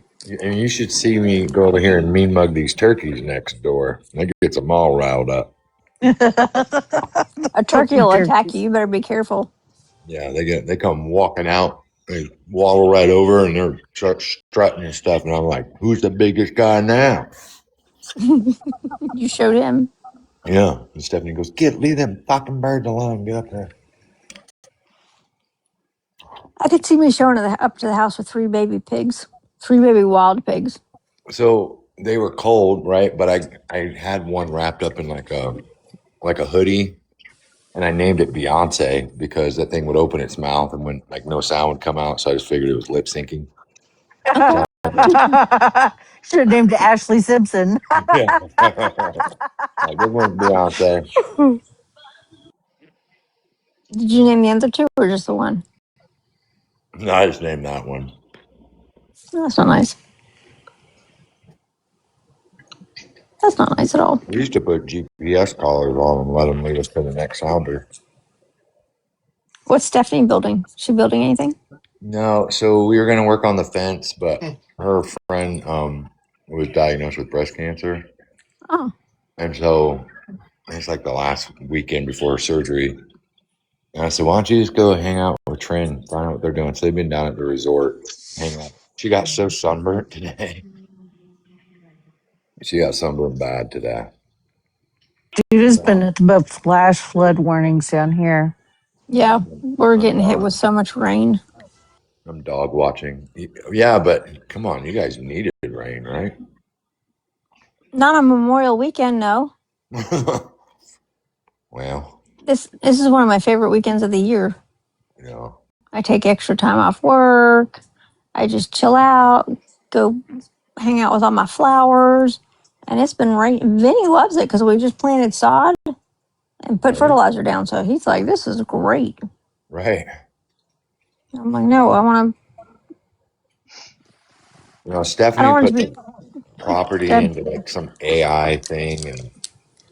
And you should see me go over here and mean mug these turkeys next door. That gets them all riled up. A turkey Fucking will attack you. turkeys. You better be careful. Yeah, they come walking out. They waddle right over and they're start strutting and stuff. And I'm like, who's the biggest guy now? You showed him. Yeah. And Stephanie goes, leave them fucking birds alone. Get up there. I could see me showing up to the house with three baby pigs, three baby wild pigs. So they were cold, right? But I had one wrapped up in like a hoodie, and I named it Beyonce because that thing would open its mouth and when like no sound would come out. So I just figured it was lip syncing. Okay. Should have named it Ashley Simpson. Yeah. Like, good one, Beyonce. Did you name the other two or just the one? No, I just named that one. No, that's not nice. That's not nice at all. We used to put GPS collars on and let them lead us to the next sounder. What's Stephanie building? She building anything? No, so we were going to work on the fence, but her friend was diagnosed with breast cancer, Oh, and so it's like the last weekend before her surgery. And I said, "Why don't you just go hang out with Trin, find out what they're doing?" So they've been down at the resort, hanging out. She got so sunburnt today. She got sunburned bad today. Dude has been at the flash flood warnings down here. yeah. We're I'm getting hit dog. with so much rain. I'm dog watching. Yeah, but come on, you guys needed rain, right? Not on Memorial Weekend, no. Well, This is one of my favorite weekends of the year. you know, I take extra time off work. I just chill out, go hang out with all my flowers. And it's been rain. Vinny loves it because we just planted sod and put right, fertilizer down. So he's like, this is great. right. I'm like, no, You know, I don't Stephanie want it put to be the property good. into like some AI thing and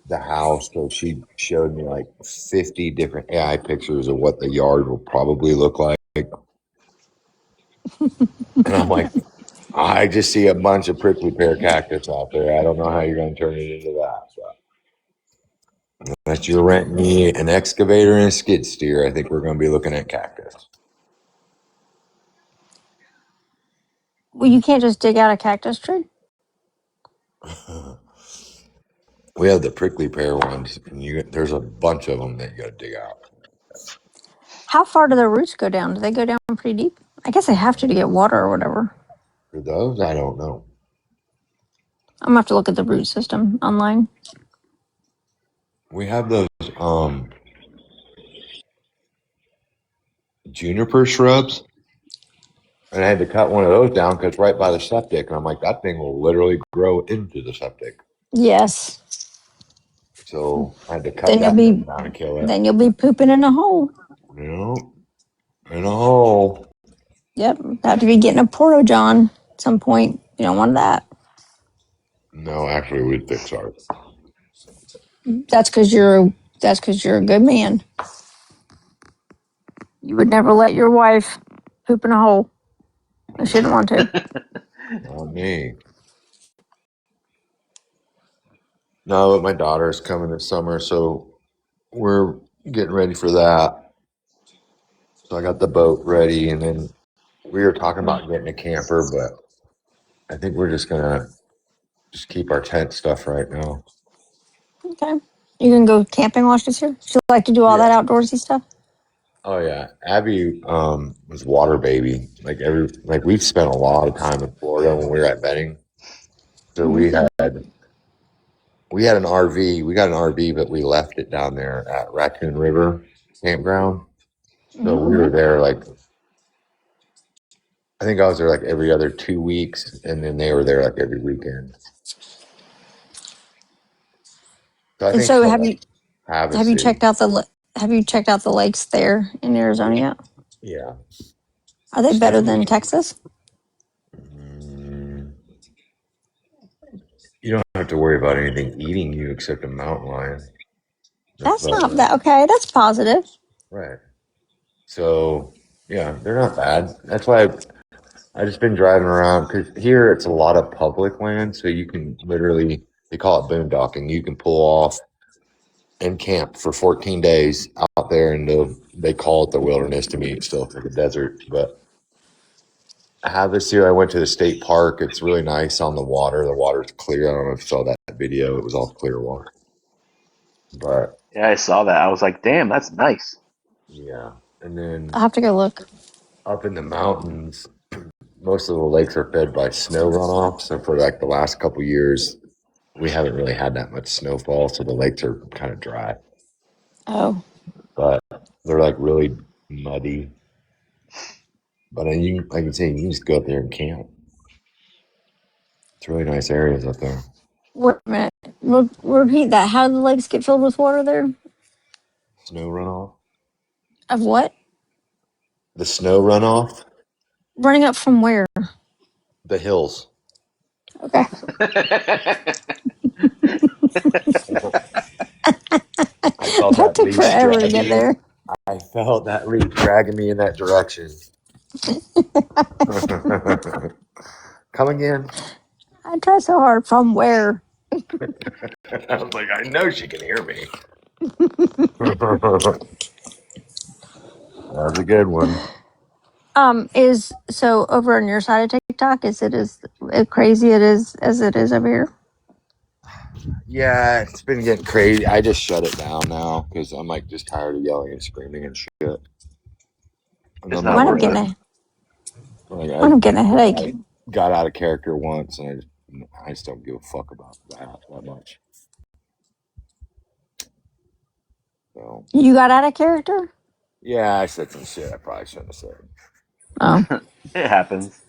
the house. So she showed me like 50 different AI pictures of what the yard will probably look like. And I'm like, I just see a bunch of prickly pear cactus out there. I don't know how you're going to turn it into that. But unless you're renting me an excavator and a skid steer, I think we're going to be looking at cactus. Well, you can't just dig out a cactus tree. We have the prickly pear ones, and there's a bunch of them that you got to dig out. How far do the roots go down? Do they go down pretty deep? I guess they have to get water or whatever. For those, I don't know. I'm gonna have to look at the root system online. We have those juniper shrubs, and I had to cut one of those down because right by the septic, and I'm like, that thing will literally grow into the septic. Yes. So I had to cut Then you'll that thing be down and kill it. then you'll be pooping in a hole. You know, in a hole. Yep. Have to be getting a porta john at some point. You don't want that. No, actually, we'd fix ours. That's because you're a good man. You would never let your wife poop in a hole. She didn't want to. Not me. No, but my daughter's coming this summer, so we're getting ready for that. So I got the boat ready, and then we were talking about getting a camper, but I think we're just gonna just keep our tent stuff right now. Okay. You can go camping while she's here. She'll like to do all Yeah. that outdoorsy stuff. Oh yeah, Abby was water baby. Like we've spent a lot of time in Florida when we were at Benning. So we had an RV. We got an RV, but we left it down there at Raccoon River campground. So we were there like I think I was there like every other 2 weeks, and then they were there like every weekend. So I And think so for have like you have you Havasu, checked out the lakes there in Arizona yet? yeah, Are they better than Stephanie. Texas? mm, You don't have to worry about anything eating you except a mountain lion. That's But not that okay. That's positive. right. So yeah, they're not bad. That's why I just been driving around because here it's a lot of public land, so you can literally they call it boondocking. You can pull off and camp for 14 days out there in they call it the wilderness. To me, it's still like a desert, but I have this here. I went to the state park. It's really nice on the water. The water's clear. I don't know if you saw that video. It was all clear water, but Yeah, I saw that. I was like, damn, that's nice. yeah. And then I'll have to go look. up in the mountains, most of the lakes are fed by snow runoff. So for like the last couple years, we haven't really had that much snowfall, so the lakes are kind of dry. Oh, But they're like really muddy. But like I say, you can just go up there and camp. It's really nice areas up there. wait a minute. Repeat that. How do the lakes get filled with water there? Snow runoff. Of what? The snow runoff. Running up from where? The hills. Okay. I call That that took least forever to get strategy. there. I felt that leaf dragging me in that direction. Come again. I try so hard. From where? I was like, I know she can hear me. That was a good one. Is so over on your side of TikTok? Is it as crazy it is as it is over here? Yeah, it's been getting crazy. I just shut it down now because I'm like just tired of yelling and screaming and shit. And It's I'm not like, When I'm worth getting it. when I'm getting a headache. I got out of character once, and I just don't give a fuck about that much. So You got out of character? yeah, I said some shit I probably shouldn't have said. Oh, It happens.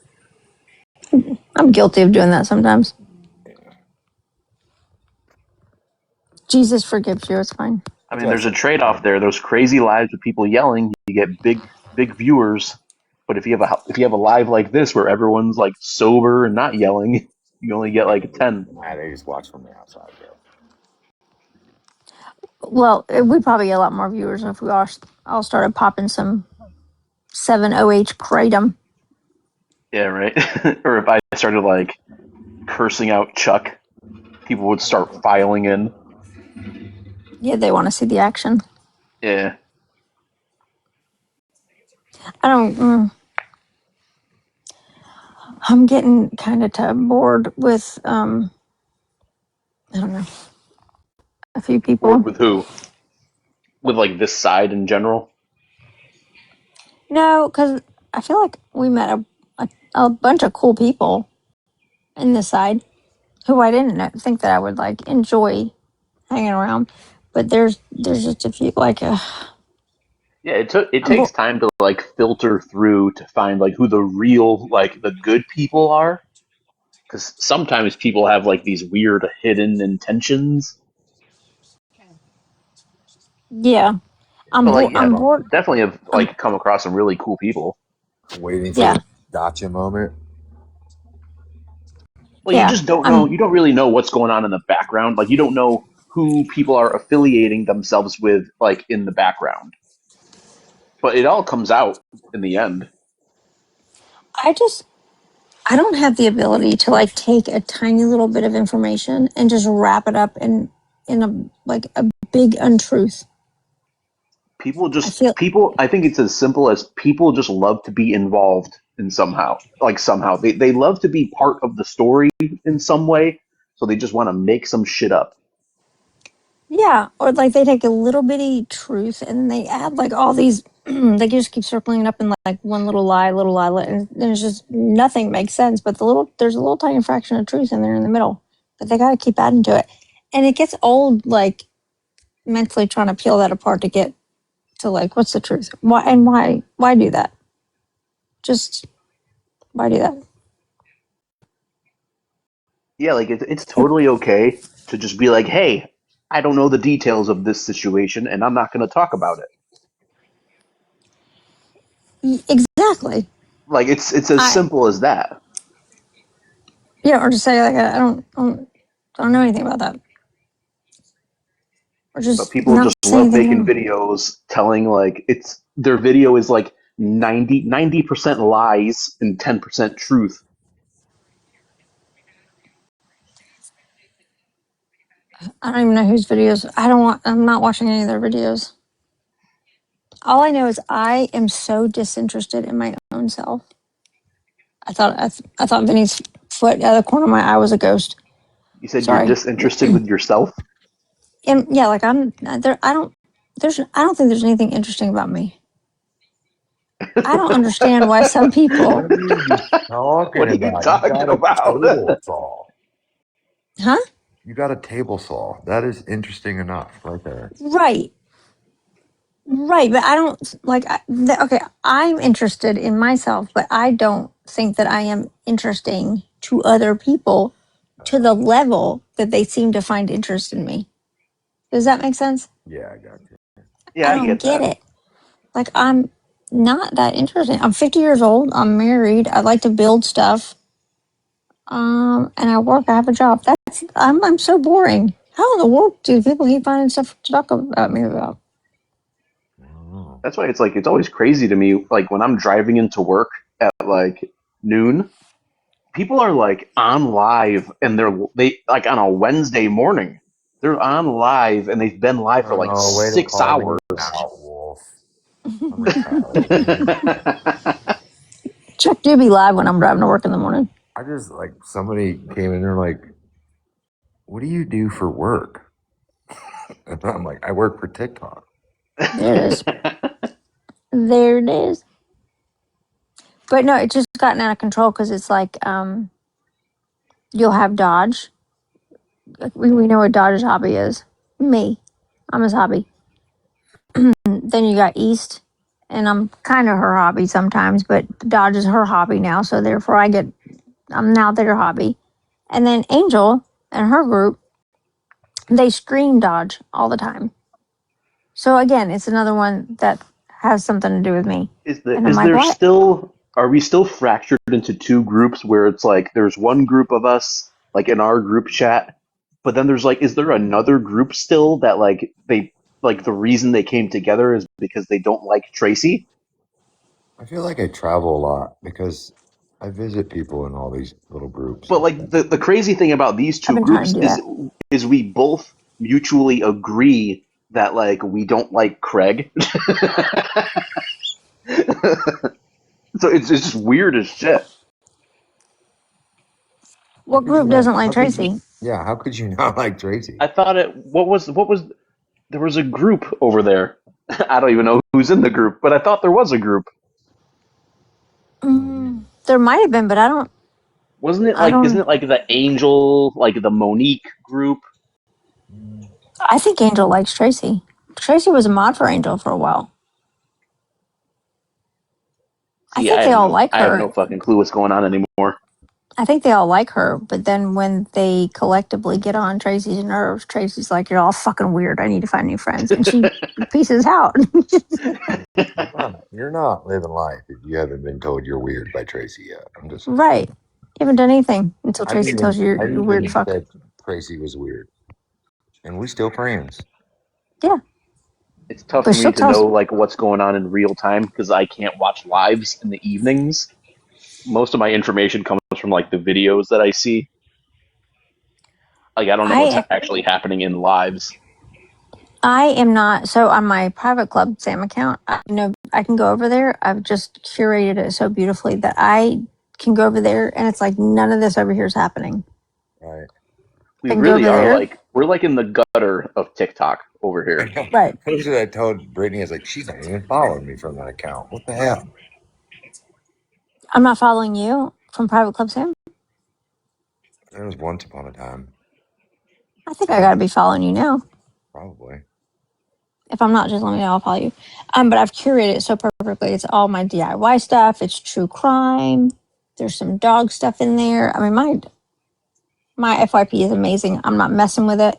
I'm guilty of doing that sometimes. Yeah. Jesus forgives you. It's fine. I That's mean, what I there's a said. trade-off there. Those crazy lives with people yelling, you get big viewers. But if you have a live like this where everyone's like sober and not yelling, you only get like 10. They just watch from the outside. Yeah. Well, we'd probably get a lot more viewers if we all started popping some 7OH kratom. Yeah, right. Or if I started like cursing out Chuck, people would start filing in. Yeah, they want to see the action. Yeah. I don't. I'm getting kind of bored with I don't know, a few Bored people. with who? With like this side in general. No, because I feel like we met a bunch of cool people in this side who I didn't think that I would like enjoy hanging around. But there's just a few like Yeah, it I'm takes time to like filter through to find like who the real like the good people are. Because sometimes people have like these weird hidden intentions. yeah. I'm But like, bored. yeah, I'm bored. definitely have I'm like come across some really cool people. Waiting for yeah the gotcha moment. Well, you yeah. just don't know. I'm You don't really know what's going on in the background. Like, you don't know who people are affiliating themselves with, like in the background. But it all comes out in the end. I just I don't have the ability to like take a tiny little bit of information and just wrap it up in a like a big untruth. I feel People. I think it's as simple as people just love to be involved in somehow. Like somehow they love to be part of the story in some way. So they just want to make some shit up. yeah, or like they take a little bitty truth and they add like all these. They just keep circling it up in like one little lie, and then it's just nothing makes sense. But there's a little tiny fraction of truth in there in the middle, but they got to keep adding to it, and it gets old. Like mentally trying to peel that apart to get to like what's the truth? Why do that? Just why do that? Yeah, like it's totally okay to just be like, hey, I don't know the details of this situation, and I'm not going to talk about it. Exactly. Like it's as I simple as that. or just say like I don't know anything about that, or But just people not just say love anything making new. videos telling like it's their video is like 90% lies and 10% truth. I don't even know whose videos. I don't want. I'm not watching any of their videos. All I know is I am so disinterested in my own self. I thought Vinny's foot out of the corner of my eye was a ghost. You said you're Sorry. disinterested with yourself. And yeah, like I'm there. I don't think there's anything interesting about me. I don't understand why some people, What are you talking What are you about? You talking got a about? table saw. huh? You got a table saw. That is interesting enough, right there. Right, right. But I don't like. Okay, I'm interested in myself, but I don't think that I am interesting to other people to the level that they seem to find interest in me. Does that make sense? Yeah, I got you. Yeah, I I don't get get that. it. Like I'm not that interesting. I'm 50 years old. I'm married. I like to build stuff. And I work. I have a job. I'm so boring. How in the world do people keep finding stuff to talk about me about? That's why it's always crazy to me. Like when I'm driving into work at like noon, people are like on live, and they like on a Wednesday morning. They're on live, and they've been live for like Oh, way to 6 hours. call me out, Wolf. I'm retaliating. Chuck do be live when I'm driving to work in the morning. I just like somebody came in there like, what do you do for work? And I'm like, I work for TikTok. There it is. There it is. But no, it's just gotten out of control because it's like you'll have Dodge. We know what Dodge's hobby is. Me. I'm his hobby. Then you got East, and I'm kind of her hobby sometimes, but Dodge is her hobby now, so therefore I'm now their hobby. And then Angel and her group, they stream Dodge all the time. So again, it's another one that has something to do with me. And I'm Is like, there what? still are we still fractured into two groups where it's like there's one group of us like in our group chat, but then there's like is there another group still that like they like the reason they came together is because they don't like Tracy? I feel like I travel a lot because I visit people in all these little groups. But like the crazy thing about these I've two been trying to groups do that. is we both mutually agree that like we don't like Craig. So it's just weird as shit. How What could you group not? doesn't like How could you? Tracy? Yeah, how could you not like Tracy? I thought it what was there was a group over there. I don't even know who's in the group, but I thought there was a group. There might have been, but I don't. Wasn't it I like isn't don't. it like the Angel, like the Monique group? I think Angel likes Tracy. Tracy was a mod for Angel for a while. I See, think they all like I have no her. fucking clue what's going on anymore. I think they all like her, but then when they collectively get on Tracy's nerves, Tracy's like, "You're all fucking weird. I need to find new friends," and she pieces out. You're not living life if you haven't been told you're weird by Tracy yet. I'm just saying. Right. You haven't done anything until I've Tracy tells even you I've you're weird even as fuck. said Tracy was weird, and we still friends. Yeah, It's tough but for me she'll to tell. know like what's going on in real time because I can't watch lives in the evenings. Most of my information comes from like the videos that I see. Like I don't know what's I actually happening in lives. I am not. So on my private club Sam account, I know I can go over there. I've just curated it so beautifully that I can go over there, and it's like none of this over here is happening. Right. We I can go really over are there. like we're like in the gutter of TikTok over I here. know. Right. That's what I told Brittany. I was like, she's not even following me from that account. What the hell? I'm not following you from private club Sam. That was once upon a time, I think I got to be following you now. probably. If I'm not, just let me know. I'll follow you. But I've curated it so perfectly. It's all my DIY stuff. It's true crime. There's some dog stuff in there. I mean, my FYP is amazing. I'm not messing with it.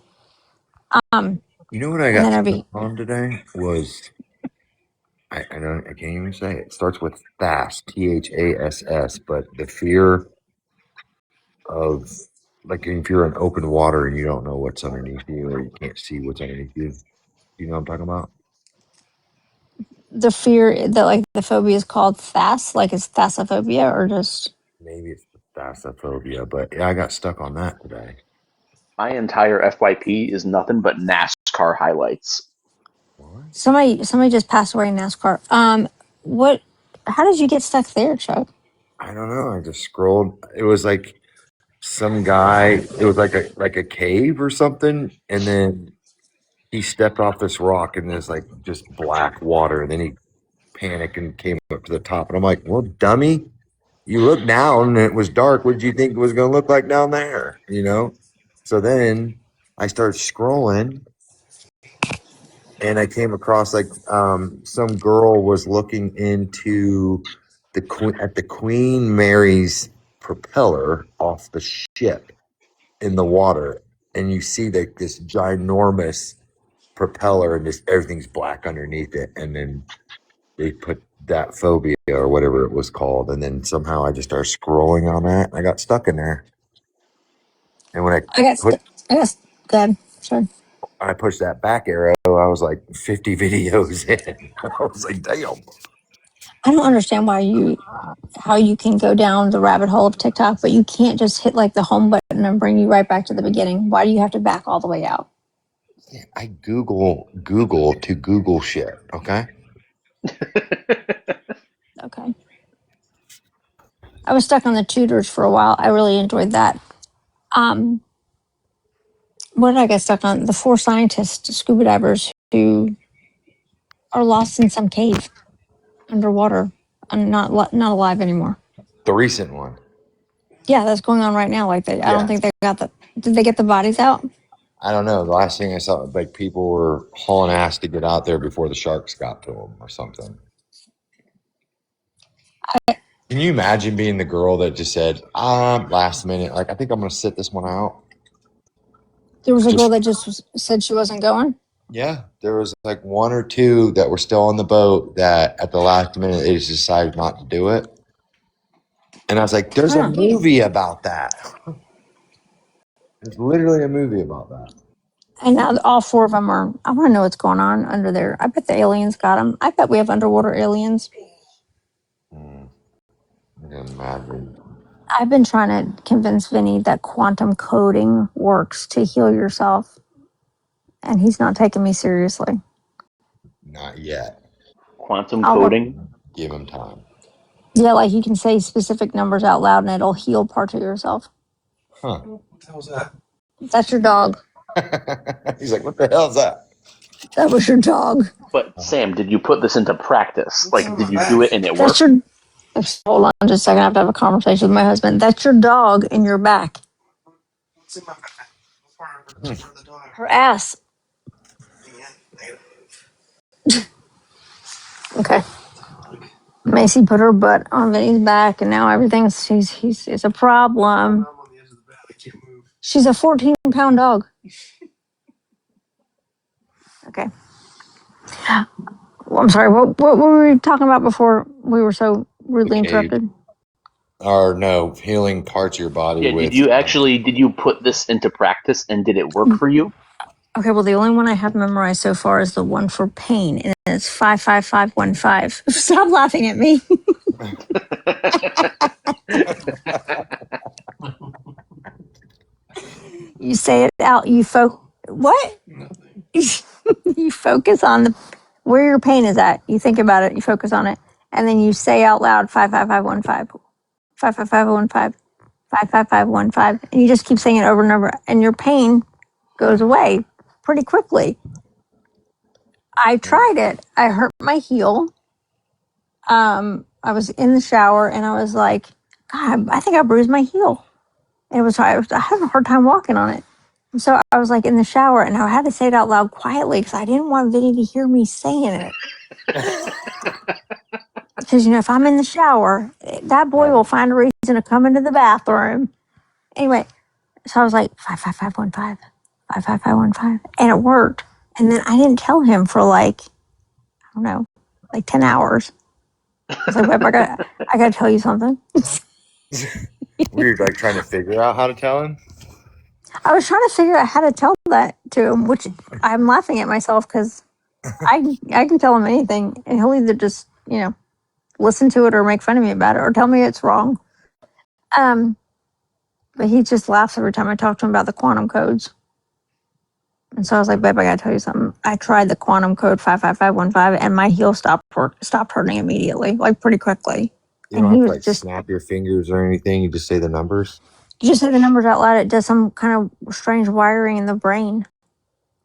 You know what I And got then stuck every on today was I can't even say it. It starts with fast, THASS, but the fear of like if you're in open water and you don't know what's underneath you or you can't see what's underneath you. You know what I'm talking about? the fear that like the phobia is called THAS, like it's thalassophobia or just Maybe it's thalassophobia, but yeah, I got stuck on that today. My entire FYP is nothing but NASCAR highlights. What? somebody just passed away in NASCAR. What? How did you get stuck there, Chuck? I don't know. I just scrolled. It was like some guy. It was like a cave or something, and then he stepped off this rock and there's like just black water, and then he panicked and came up to the top, and I'm like, well, dummy, you looked down and it was dark. What did you think it was going to look like down there? You know? So then I started scrolling and I came across like some girl was looking into the Queen Mary's propeller off the ship in the water, and you see like this ginormous propeller and just everything's black underneath it, and then they put that phobia or whatever it was called, and then somehow I just started scrolling on that. And I got stuck in there, and when I I got put st- I got. Go ahead. Sorry. I pushed that back arrow. I was like 50 videos in. I was like, damn. I don't understand how you can go down the rabbit hole of TikTok, but you can't just hit like the home button and bring you right back to the beginning. Why do you have to back all the way out? I Google to Google shit. Okay. Okay. I was stuck on the tutors for a while. I really enjoyed that. Um, what did I get stuck on? The 4 scientists, scuba divers who are lost in some cave underwater and not alive anymore. The recent one. Yeah, that's going on right now. Like I don't Yeah. think they got the. Did they get the bodies out? I don't know. The last thing I saw, like people were hauling ass to get out there before the sharks got to them or something. Can you imagine being the girl that just said, last minute, like, I think I'm going to sit this one out? There was a girl Just, that said she wasn't going. yeah, there was like 1 or 2 that were still on the boat that at the last minute they just decided not to do it. And I was like, there's a Huh. movie about that. There's literally a movie about that. And now all 4 of them are. I want to know what's going on under there. I bet the aliens got them. I bet we have underwater aliens. I can imagine. I've been trying to convince Vinny that quantum coding works to heal yourself, and he's not taking me seriously. Not yet. Quantum I'll work. coding. Give him time. Yeah, like you can say specific numbers out loud and it'll heal parts of yourself. Huh. What the hell was that? That's your dog. He's like, what the hell is that? That was your dog. But Sam, did you put this into practice? Like, did you do it and it That's worked? your. Hold on just a second. I have to have a conversation with my husband. That's your dog in your back. What's in my back? What part of the dog? Her ass. Okay. Macy put her butt on Vinny's back, and now everything's it's a problem. I'm on the edge of the bed. I can't move. She's a 14-pound dog. Okay. Well, I'm sorry. What were we talking about before we were so rudely The cave. interrupted? Or no, healing parts of your body Yeah, with. did you put this into practice and did it work for you? Okay, well, the only one I have memorized so far is the one for pain, and it's 55515. Stop laughing at me. You say it out. What? Nothing. You focus on where your pain is at. You think about it. You focus on it, and then you say out loud 55515, 55515, 55515, and you just keep saying it over and over, and your pain goes away pretty quickly. I tried it. I hurt my heel. I was in the shower and I was like, God, I think I bruised my heel. And I had a hard time walking on it. And so I was like in the shower and I had to say it out loud quietly because I didn't want Vinny to hear me saying it. Because, if I'm in the shower, that boy will find a reason to come into the bathroom. Anyway, so I was like, 55515, 55515. And it worked. And then I didn't tell him for like 10 hours. I was like, Web, I gotta tell you something. We were like trying to figure out how to tell him. I was trying to figure out how to tell that to him, which I'm laughing at myself because I can tell him anything, and he'll either just listen to it or make fun of me about it or tell me it's wrong. But he just laughs every time I talk to him about the quantum codes. And so I was like, babe, I gotta tell you something. I tried the quantum code 55515, and my heel stopped hurting immediately, like pretty quickly. You And don't he have to was just snap your fingers or anything. You just say the numbers. You just say the numbers out loud. It does some kind of strange wiring in the brain.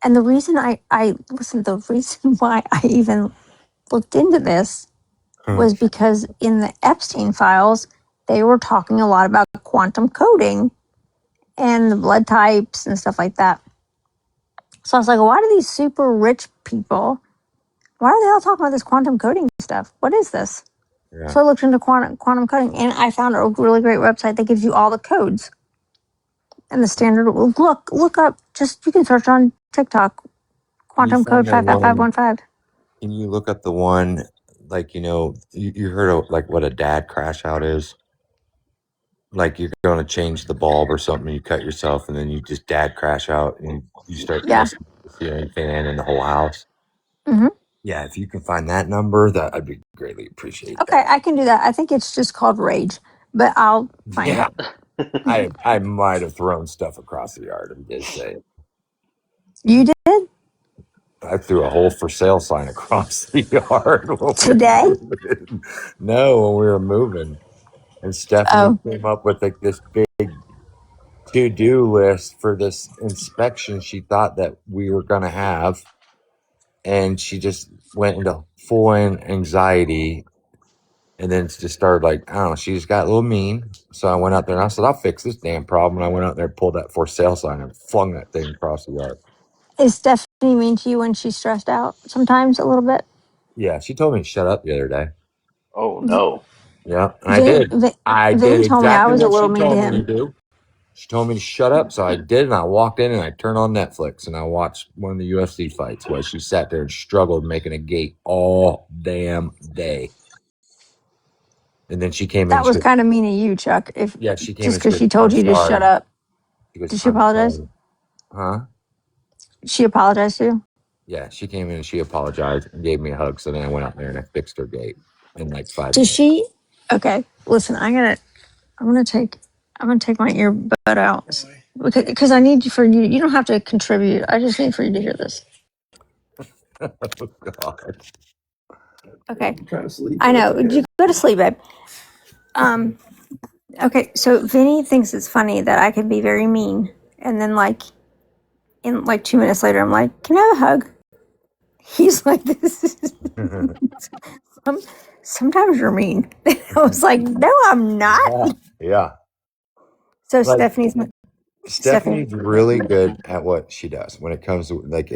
And the reason the reason why I even looked into this was because in the Epstein files, they were talking a lot about quantum coding and the blood types and stuff like that. So I was like, why do these super rich people, why are they all talking about this quantum coding stuff? What is this? Yeah. So I looked into quantum coding and I found a really great website that gives you all the codes. And the standard, look up, you can search on TikTok, quantum code 55515. Can you look up the one, like, you heard of like what a dad crash out is? Like you're going to change the bulb or something, you cut yourself and then you just dad crash out and you start Yeah. messing with CNN in the whole house. Hmm. Yeah, if you can find that number, that I'd be greatly appreciate Okay, that. I can do that. I think it's just called Rage, but I'll find Yeah, it. I might have thrown stuff across the yard. I'm just saying. You did I threw a whole for sale sign across the yard when we were today? moving. No, when we were moving, and Stephanie Oh, came up with like this big to-do list for this inspection she thought that we were going to have, and she just went into full anxiety, and then just started like, I don't know, she just got a little mean. So I went out there and I said, I'll fix this damn problem. And I went out there, pulled that for sale sign, and flung that thing across the yard. is Stephanie mean to you when she's stressed out? Sometimes a little bit. Yeah, she told me to shut up the other day. Oh no. Yeah, and I Vinny, did. I Vinny did told me I exactly was a what little she mean to told me to him. do. She told me to shut up, so I did, and I walked in and I turned on Netflix and I watched one of the UFC fights while she sat there and struggled making a gate all damn day. And then she came in That and she was goes, kind of mean of you, Chuck. If yeah, she came in just and she because goes, she told I'm you to shut sorry. up, She goes, did she I'm apologize? sorry. Huh? She apologized to you. Yeah, she came in and she apologized and gave me a hug. So then I went out there and I fixed her gate in like 5 Does minutes. she? Okay, listen. I'm gonna take my earbud out because I need you for you. You don't have to contribute. I just need for you to hear this. Oh, God. Okay. I know. You go to sleep, babe. Um. Okay. So Vinny thinks it's funny that I can be very mean, and then like in like 2 minutes later, I'm like, "Can I have a hug?" He's like, "This is some, sometimes you're mean." I was like, "No, I'm not." Yeah. Yeah. So Like Stephanie. Stephanie's really good at what she does when it comes to like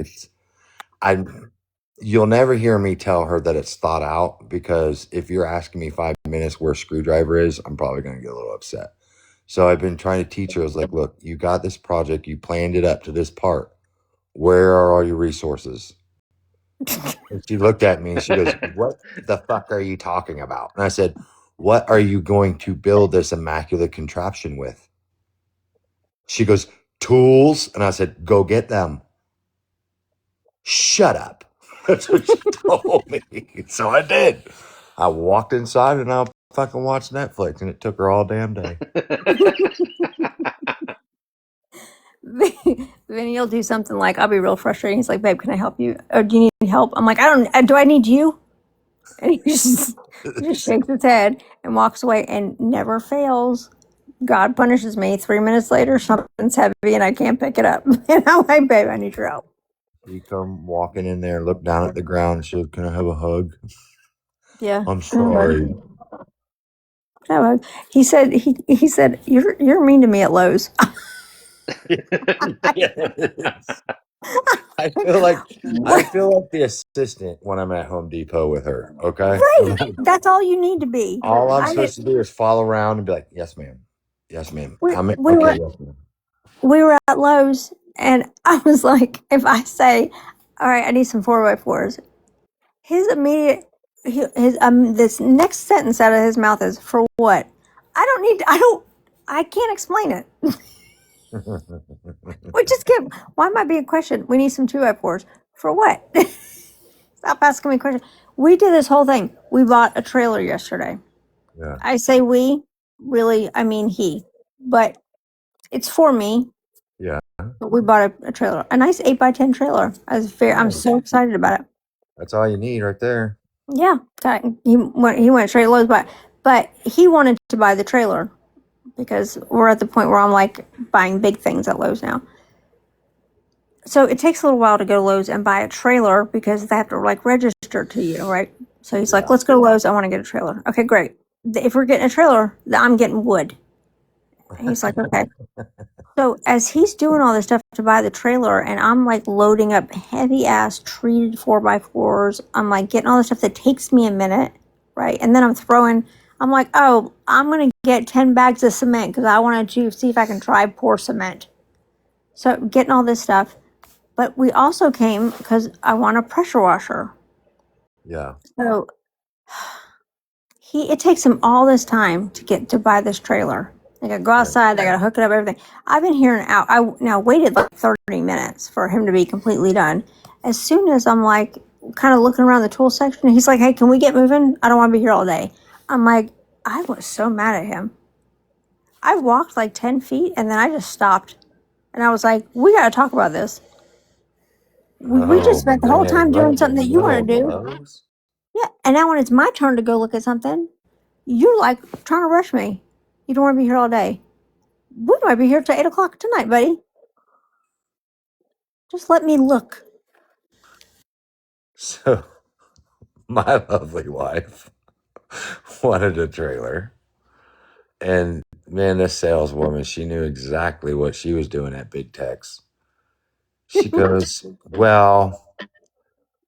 I you'll never hear me tell her that it's thought out, because if you're asking me 5 minutes where a screwdriver is, I'm probably gonna get a little upset. So I've been trying to teach her. I was like, look, you got this project, you planned it up to this part. Where are all your resources? And she looked at me and she goes, what the fuck are you talking about? And I said, what are you going to build this immaculate contraption with? She goes, tools. And I said, go get them. Shut up. That's what she told me. So I did. I walked inside and I fucking watched Netflix, and it took her all damn day. Vinny will do something like, I'll be real frustrating. He's like, babe, can I help you? Or do you need help? I'm like, I don't, do I need you? And he just shakes his head and walks away and never fails. God punishes me. 3 minutes later, something's heavy and I can't pick it up. And I'm like, babe, I need your help. You come walking in there, look down at the ground, and she goes, can I have a hug? Yeah. I'm sorry. No, he said, you're mean to me at Lowe's. Yes. I feel like the assistant when I'm at Home Depot with her. Okay. Right. That's all you need to be. All I'm I did, supposed to do is follow around and be like, yes, ma'am. Yes, ma'am. we, I'm we okay. were Yes, ma'am. we were at Lowe's and I was like, if I say, all right, I need some 4x4s, his immediate, his this next sentence out of his mouth is, for what? I can't explain it. We just get, why am I being questioned? We need some 2x4s. For what? Stop asking me questions. We did this whole thing. We bought a trailer yesterday. Yeah. I say we, really, I mean he. But it's for me. Yeah. But we bought a trailer, a nice 8x10 trailer. I'm so excited about it. That's all you need right there. Yeah, he went straight to Lowe's, but he wanted to buy the trailer because we're at the point where I'm like buying big things at Lowe's now. So it takes a little while to go to Lowe's and buy a trailer because they have to like register to you, right? So he's like, let's go to Lowe's. I want to get a trailer. Okay, great. If we're getting a trailer, I'm getting wood. And he's like, okay. So as he's doing all this stuff to buy the trailer, and I'm like loading up heavy ass treated 4x4s, I'm like getting all this stuff that takes me a minute, right? And then I'm like, oh, I'm gonna get 10 bags of cement because I wanted to see if I can try pour cement. So getting all this stuff, but we also came because I want a pressure washer. Yeah. So it takes him all this time to buy this trailer. They got to go outside. They got to hook it up, everything. I've been here an hour. I now waited like 30 minutes for him to be completely done. As soon as I'm like kind of looking around the tool section, he's like, "Hey, can we get moving? I don't want to be here all day." I'm like, I was so mad at him. I walked like 10 feet and then I just stopped. And I was like, we got to talk about this. We just spent the whole time doing something that you want to do. Yeah. And now when it's my turn to go look at something, you're like trying to rush me. You don't want to be here all day. We might be here till 8 o'clock tonight, buddy. Just let me look. So my lovely wife wanted a trailer. And man, this saleswoman, she knew exactly what she was doing at Big Tex. She goes, "Well,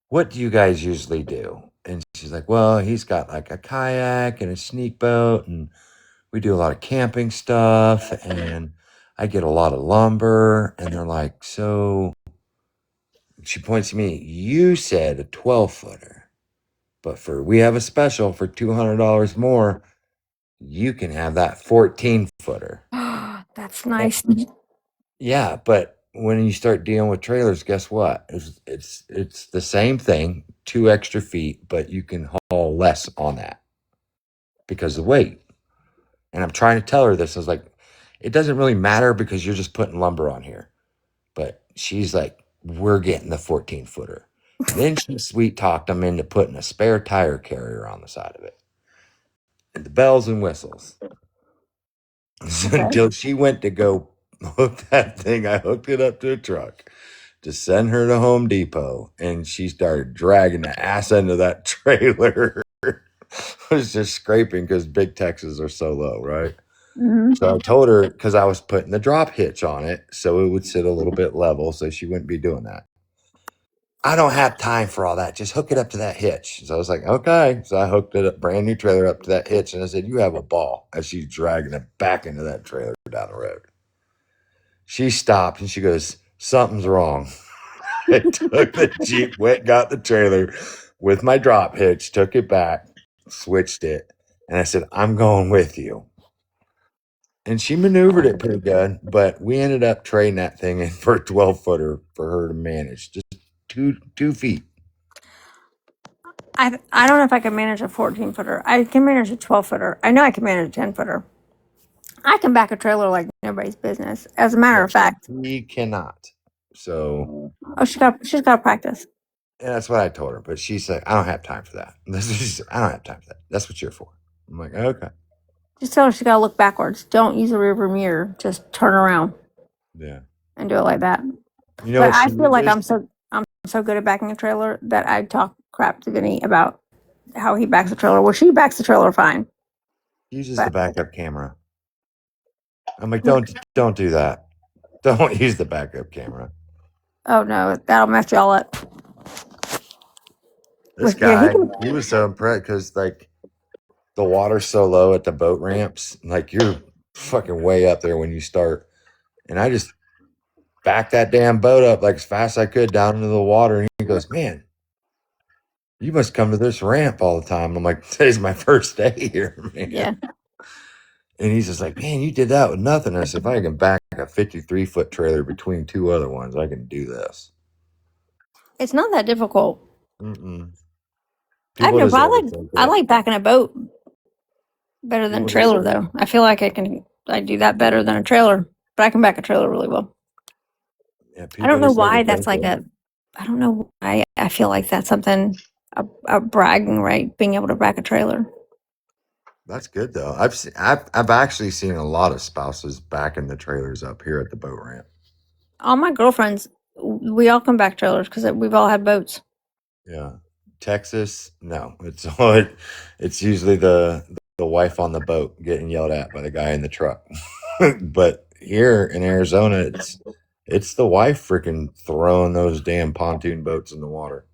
what do you guys usually do?" And she's like, "Well, he's got like a kayak and a sneak boat, and we do a lot of camping stuff, and I get a lot of lumber." And they're like, "So," she points to me, "You said a 12-footer, but we have a special for $200 more. You can have that 14-footer." That's nice. Yeah, but when you start dealing with trailers, guess what? It's the same thing, 2 extra feet, but you can haul less on that because of weight. And I'm trying to tell her this. I was like, it doesn't really matter because you're just putting lumber on here. But she's like, we're getting the 14-footer. Then she sweet talked them into putting a spare tire carrier on the side of it. And the bells and whistles. Okay. Until she went to go hook that thing, I hooked it up to a truck to send her to Home Depot, and she started dragging the ass end of that trailer. It was just scraping because Big Texas are so low, right? Mm-hmm. So I told her, because I was putting the drop hitch on it so it would sit a little bit level so she wouldn't be doing that. I don't have time for all that. Just hook it up to that hitch. So I was like, okay. So I hooked it up, brand new trailer up to that hitch, and I said, you have a ball, as she's dragging it back into that trailer down the road. She stopped and she goes, something's wrong. I took the Jeep, went, got the trailer with my drop hitch, took it back, switched it, and I said, I'm going with you. And she maneuvered it pretty good, but we ended up trading that thing in for a 12-footer for her to manage. Just two feet. I don't know if I can manage a 14-footer. I can manage a 12-footer. I know I can manage a 10-footer. I can back a trailer like nobody's business. As a matter of fact. She cannot. So Oh, she's got to practice. and that's what I told her. But she said, I don't have time for that. I don't have time for that. That's what you're for. I'm like, okay. Just tell her she got to look backwards. Don't use a rearview mirror. Just turn around. Yeah. And do it like that. You know But what I she feel like uses? I'm so good at backing a trailer that I talk crap to Vinny about how he backs a trailer. Well, she backs the trailer fine. Uses the But backup camera. I'm like, don't do that. Don't use the backup camera. oh no, that'll mess y'all up. This Yeah, he guy, can. he was so impressed because like the water's so low at the boat ramps, like you're fucking way up there when you start. And I just backed that damn boat up like as fast as I could down into the water. And he goes, man, you must come to this ramp all the time. I'm like, today's my first day here, man. Yeah, And he's just like, man, you did that with nothing. I said, if I can back a 53-foot trailer between two other ones, I can do this. it's not that difficult. Mm-mm. I have People no just problem. overthink I it. like backing a boat better than a People just, trailer, though. I feel like I do that better than a trailer, but I can back a trailer really well. yeah, I don't people know just why that's overthink like it. I don't know why I feel like that's something a bragging right, being able to back a trailer. That's good though. I've actually seen a lot of spouses backing the trailers up here at the boat ramp. All my girlfriends, we all come back trailers because we've all had boats. Yeah, Texas, no, it's usually the wife on the boat getting yelled at by the guy in the truck. But here in Arizona, it's the wife freaking throwing those damn pontoon boats in the water.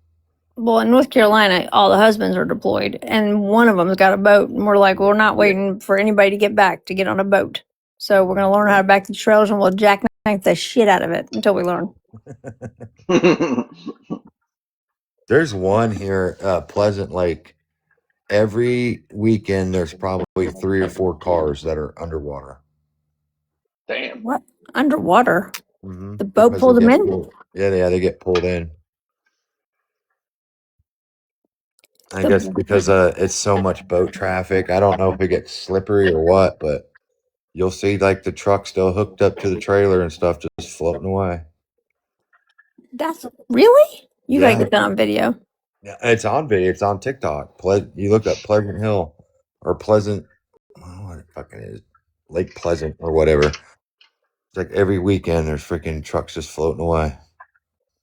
Well, in North Carolina, all the husbands are deployed, and one of them's got a boat, and we're like, we're not waiting for anybody to get back to get on a boat. So we're going to learn how to back the trailers, and we'll jackknife the shit out of it until we learn. There's one here, Pleasant Lake. Every weekend, there's probably 3 or 4 cars that are underwater. Damn. What? Underwater? Mm-hmm. The boat pulled them in? Yeah, they get pulled in. I The- guess because it's so much boat traffic. I don't know if it gets slippery or what, but you'll see like the truck still hooked up to the trailer and stuff just floating away. That's really? You gotta Yeah. get that on video. Yeah, it's on video. It's on TikTok. You look up Pleasant Hill or Pleasant, what it fucking is, Lake Pleasant or whatever. It's like every weekend there's freaking trucks just floating away.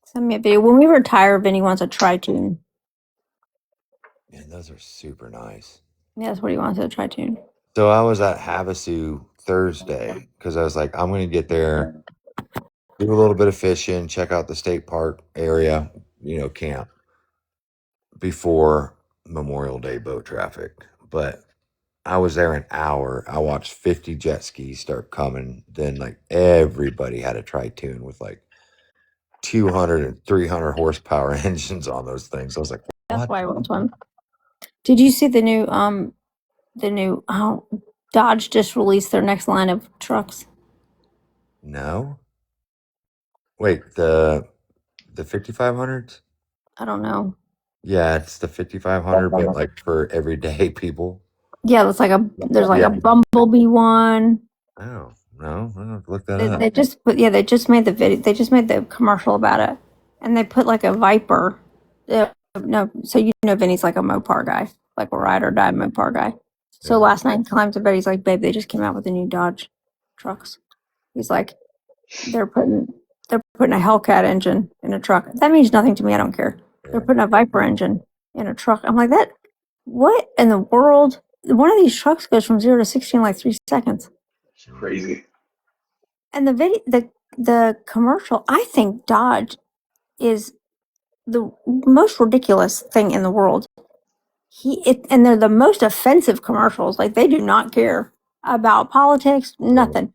Send me a video. When we retire, Vinny wants a tri-tune. Man, those are super nice. Yeah, that's what he wants, a tri-tune. So I was at Havasu Thursday because I was like, I'm going to get there, do a little bit of fishing, check out the state park area, camp before Memorial Day boat traffic. But I was there an hour. I watched 50 jet skis start coming. Then like everybody had a tri-tune with like 200 and 300 horsepower engines on those things. I was like, That's what? why I want one. Did you see the new Dodge just released their next line of trucks? No. Wait, the 5500s? I don't know. Yeah, it's the 5500, but like for everyday people. Yeah, there's like a Bumblebee one. Oh, no, I have to look that They, up. they just made the video. They just made the commercial about it, and they put like a Viper. No, so Vinny's like a Mopar guy, like a ride or die Mopar guy. So Yeah. last night he climbed to bed. He's like, "Babe, they just came out with the new Dodge trucks." He's like, "They're putting a Hellcat engine in a truck. That means nothing to me. I don't care. They're putting a Viper engine in a truck." I'm like, "That? What in the world? One of these trucks goes from 0 to 60 in like 3 seconds." It's crazy. And the commercial, I think Dodge is the most ridiculous thing in the world. And they're the most offensive commercials. Like they do not care about politics, nothing.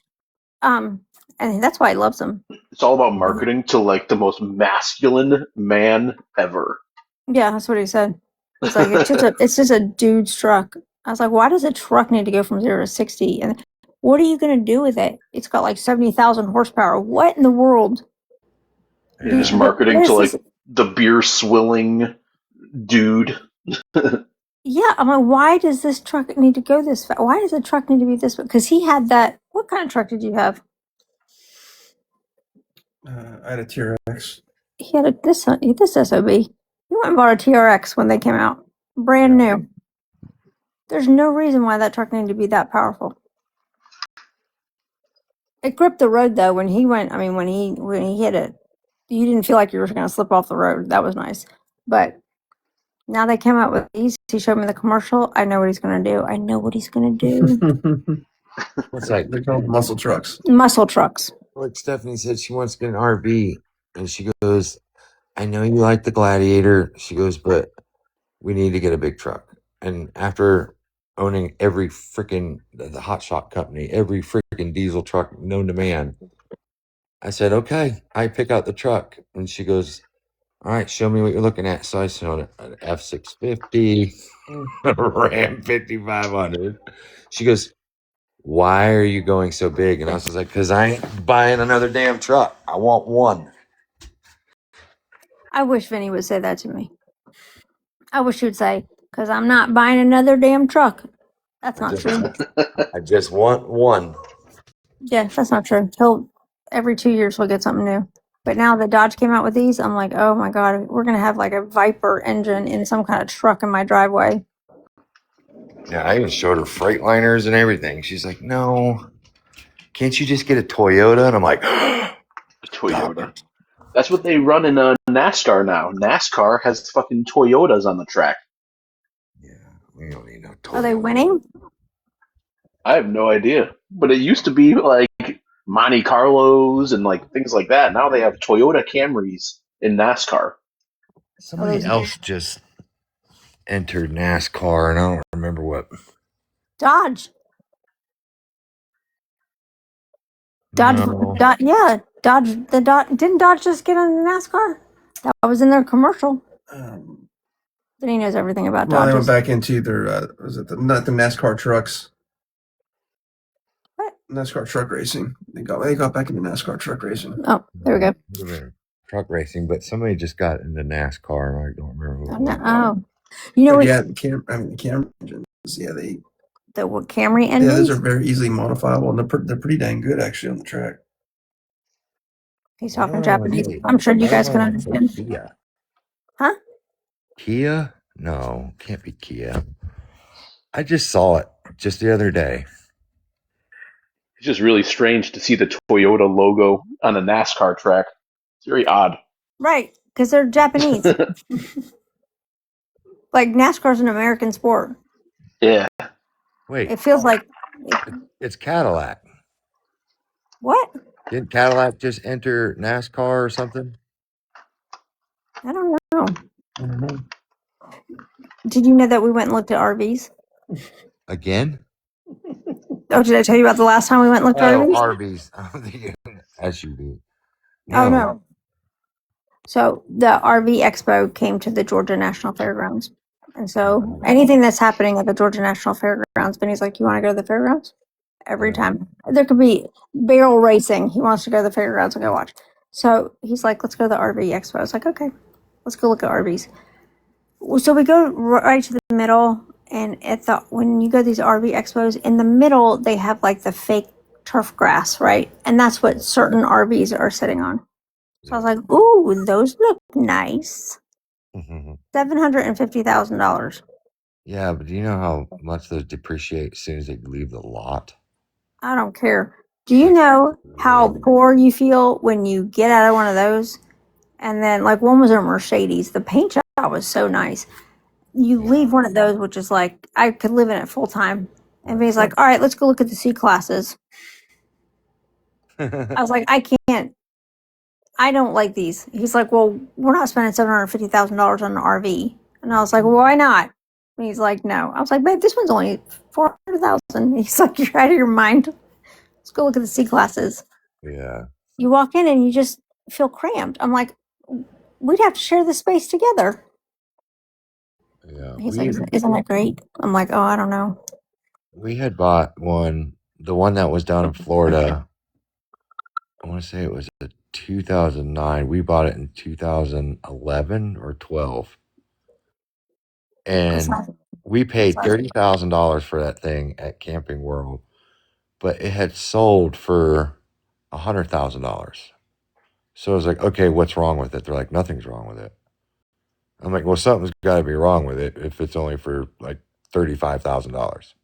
And that's why he loves them. It's all about marketing to like the most masculine man ever. Yeah, that's what he said. He's like, it's just a dude's truck. I was like, why does a truck need to go from 0 to 60? And what are you going to do with it? It's got like 70,000 horsepower. What in the world? You're just marketing to like the beer swilling dude. Yeah, I'm like, why does this truck need to go this fast? Why does the truck need to be this? Because he had that. What kind of truck did you have? I had a TRX. He had this SOB. He went and bought a TRX when they came out, brand new. There's no reason why that truck needed to be that powerful. It gripped the road though when he went. I mean, when he hit it, you didn't feel like you were going to slip off the road. That was nice. But now they came out with these. He showed me the commercial. I know what he's going to do. I know what he's going to do. What's that? They're called muscle trucks. Muscle trucks. Like Stephanie said, she wants to get an RV. And she goes, I know you like the Gladiator. She goes, but we need to get a big truck. And after owning every freaking, the Hot Shot company, every freaking diesel truck known to man, I said, okay, I pick out the truck. And she goes, all right, show me what you're looking at. So I saw an F650, a Ram 5500. She goes, why are you going so big? And I was just like, because I ain't buying another damn truck. I want one. I wish Vinny would say that to me. I wish he would say, because I'm not buying another damn truck. That's not true. I just want one. Yeah, that's not true. Every 2 years he'll get something new. But now that Dodge came out with these, I'm like, oh my God, we're going to have like a Viper engine in some kind of truck in my driveway. Yeah, I even showed her Freightliners and everything. She's like, no, can't you just get a Toyota? And I'm like, Toyota. That's what they run in NASCAR now. NASCAR has fucking Toyotas on the track. yeah, we don't need no Toyota. Are they winning? I have no idea. But it used to be like Monte Carlos and like things like that. Now they have Toyota Camrys in NASCAR. Somebody else just entered NASCAR, and I don't remember what. Dodge. No. Yeah, Dodge. Didn't Dodge just get in NASCAR? That was in their commercial. Then he knows everything about Well, Dodge. they went back into their not the NASCAR trucks. What? NASCAR truck racing. They got back into NASCAR truck racing. Oh, there we go. Would have been truck racing, but somebody just got into NASCAR. I don't remember who it was. Oh, you know But what? yeah, the Camry engines. Yeah, The Camry yeah, those engines? are very easily modifiable, and they're pretty dang good actually on the track. He's Why do talking I wanna Japanese. say- I'm sure you why do guys I can wanna say understand. Kia? Huh? Kia? No, can't be Kia. I just saw it just the other day. It's just really strange to see the Toyota logo on a NASCAR track. It's very odd. Right, because they're Japanese. Like NASCAR's an American sport. Yeah. Wait, It feels like it's Cadillac. what? Didn't Cadillac just enter NASCAR or something? I don't know. I don't know. Did you know that we went and looked at RVs? Again? Oh, did I tell you about the last time we went and looked at Oh, RVs? Arby's. I'm thinking SUV. Oh No. no. So the RV Expo came to the Georgia National Fairgrounds. And so anything that's happening at the Georgia National Fairgrounds, Benny's like, you want to go to the fairgrounds? Every time. There could be barrel racing. He wants to go to the fairgrounds and go watch. So he's like, let's go to the RV Expo. I was like, okay, let's go look at RVs. So we go right to the middle, and when you go to these RV expos, in the middle they have like the fake turf grass, right? And that's what certain RVs are sitting on. So I was like, ooh, those look nice. $750,000. Yeah, but do you know how much those depreciate as soon as they leave the lot? I don't care. Do you know how poor you feel when you get out of one of those? And then, like, one was a Mercedes. The paint job was so nice. You leave one of those, which is like, I could live in it full time. And he's like, all right, let's go look at the C classes. I was like, I can't. I don't like these. He's like, well, we're not spending $750,000 on an RV. And I was like, well, why not? And he's like, no. I was like, babe, this one's only 400,000. He's like, you're out of your mind. Let's go look at the C classes. Yeah. You walk in and you just feel cramped. I'm like, we'd have to share the space together. Yeah. He's like, isn't that great? I'm like, oh, I don't know. We had bought one, the one that was down in Florida. I want to say it was a 2009. We bought it in 2011 or 12. And we paid $30,000 for that thing at Camping World, but it had sold for $100,000. So I was like, okay, what's wrong with it? They're like, nothing's wrong with it. I'm like, well, something's got to be wrong with it if it's only for like $35,000.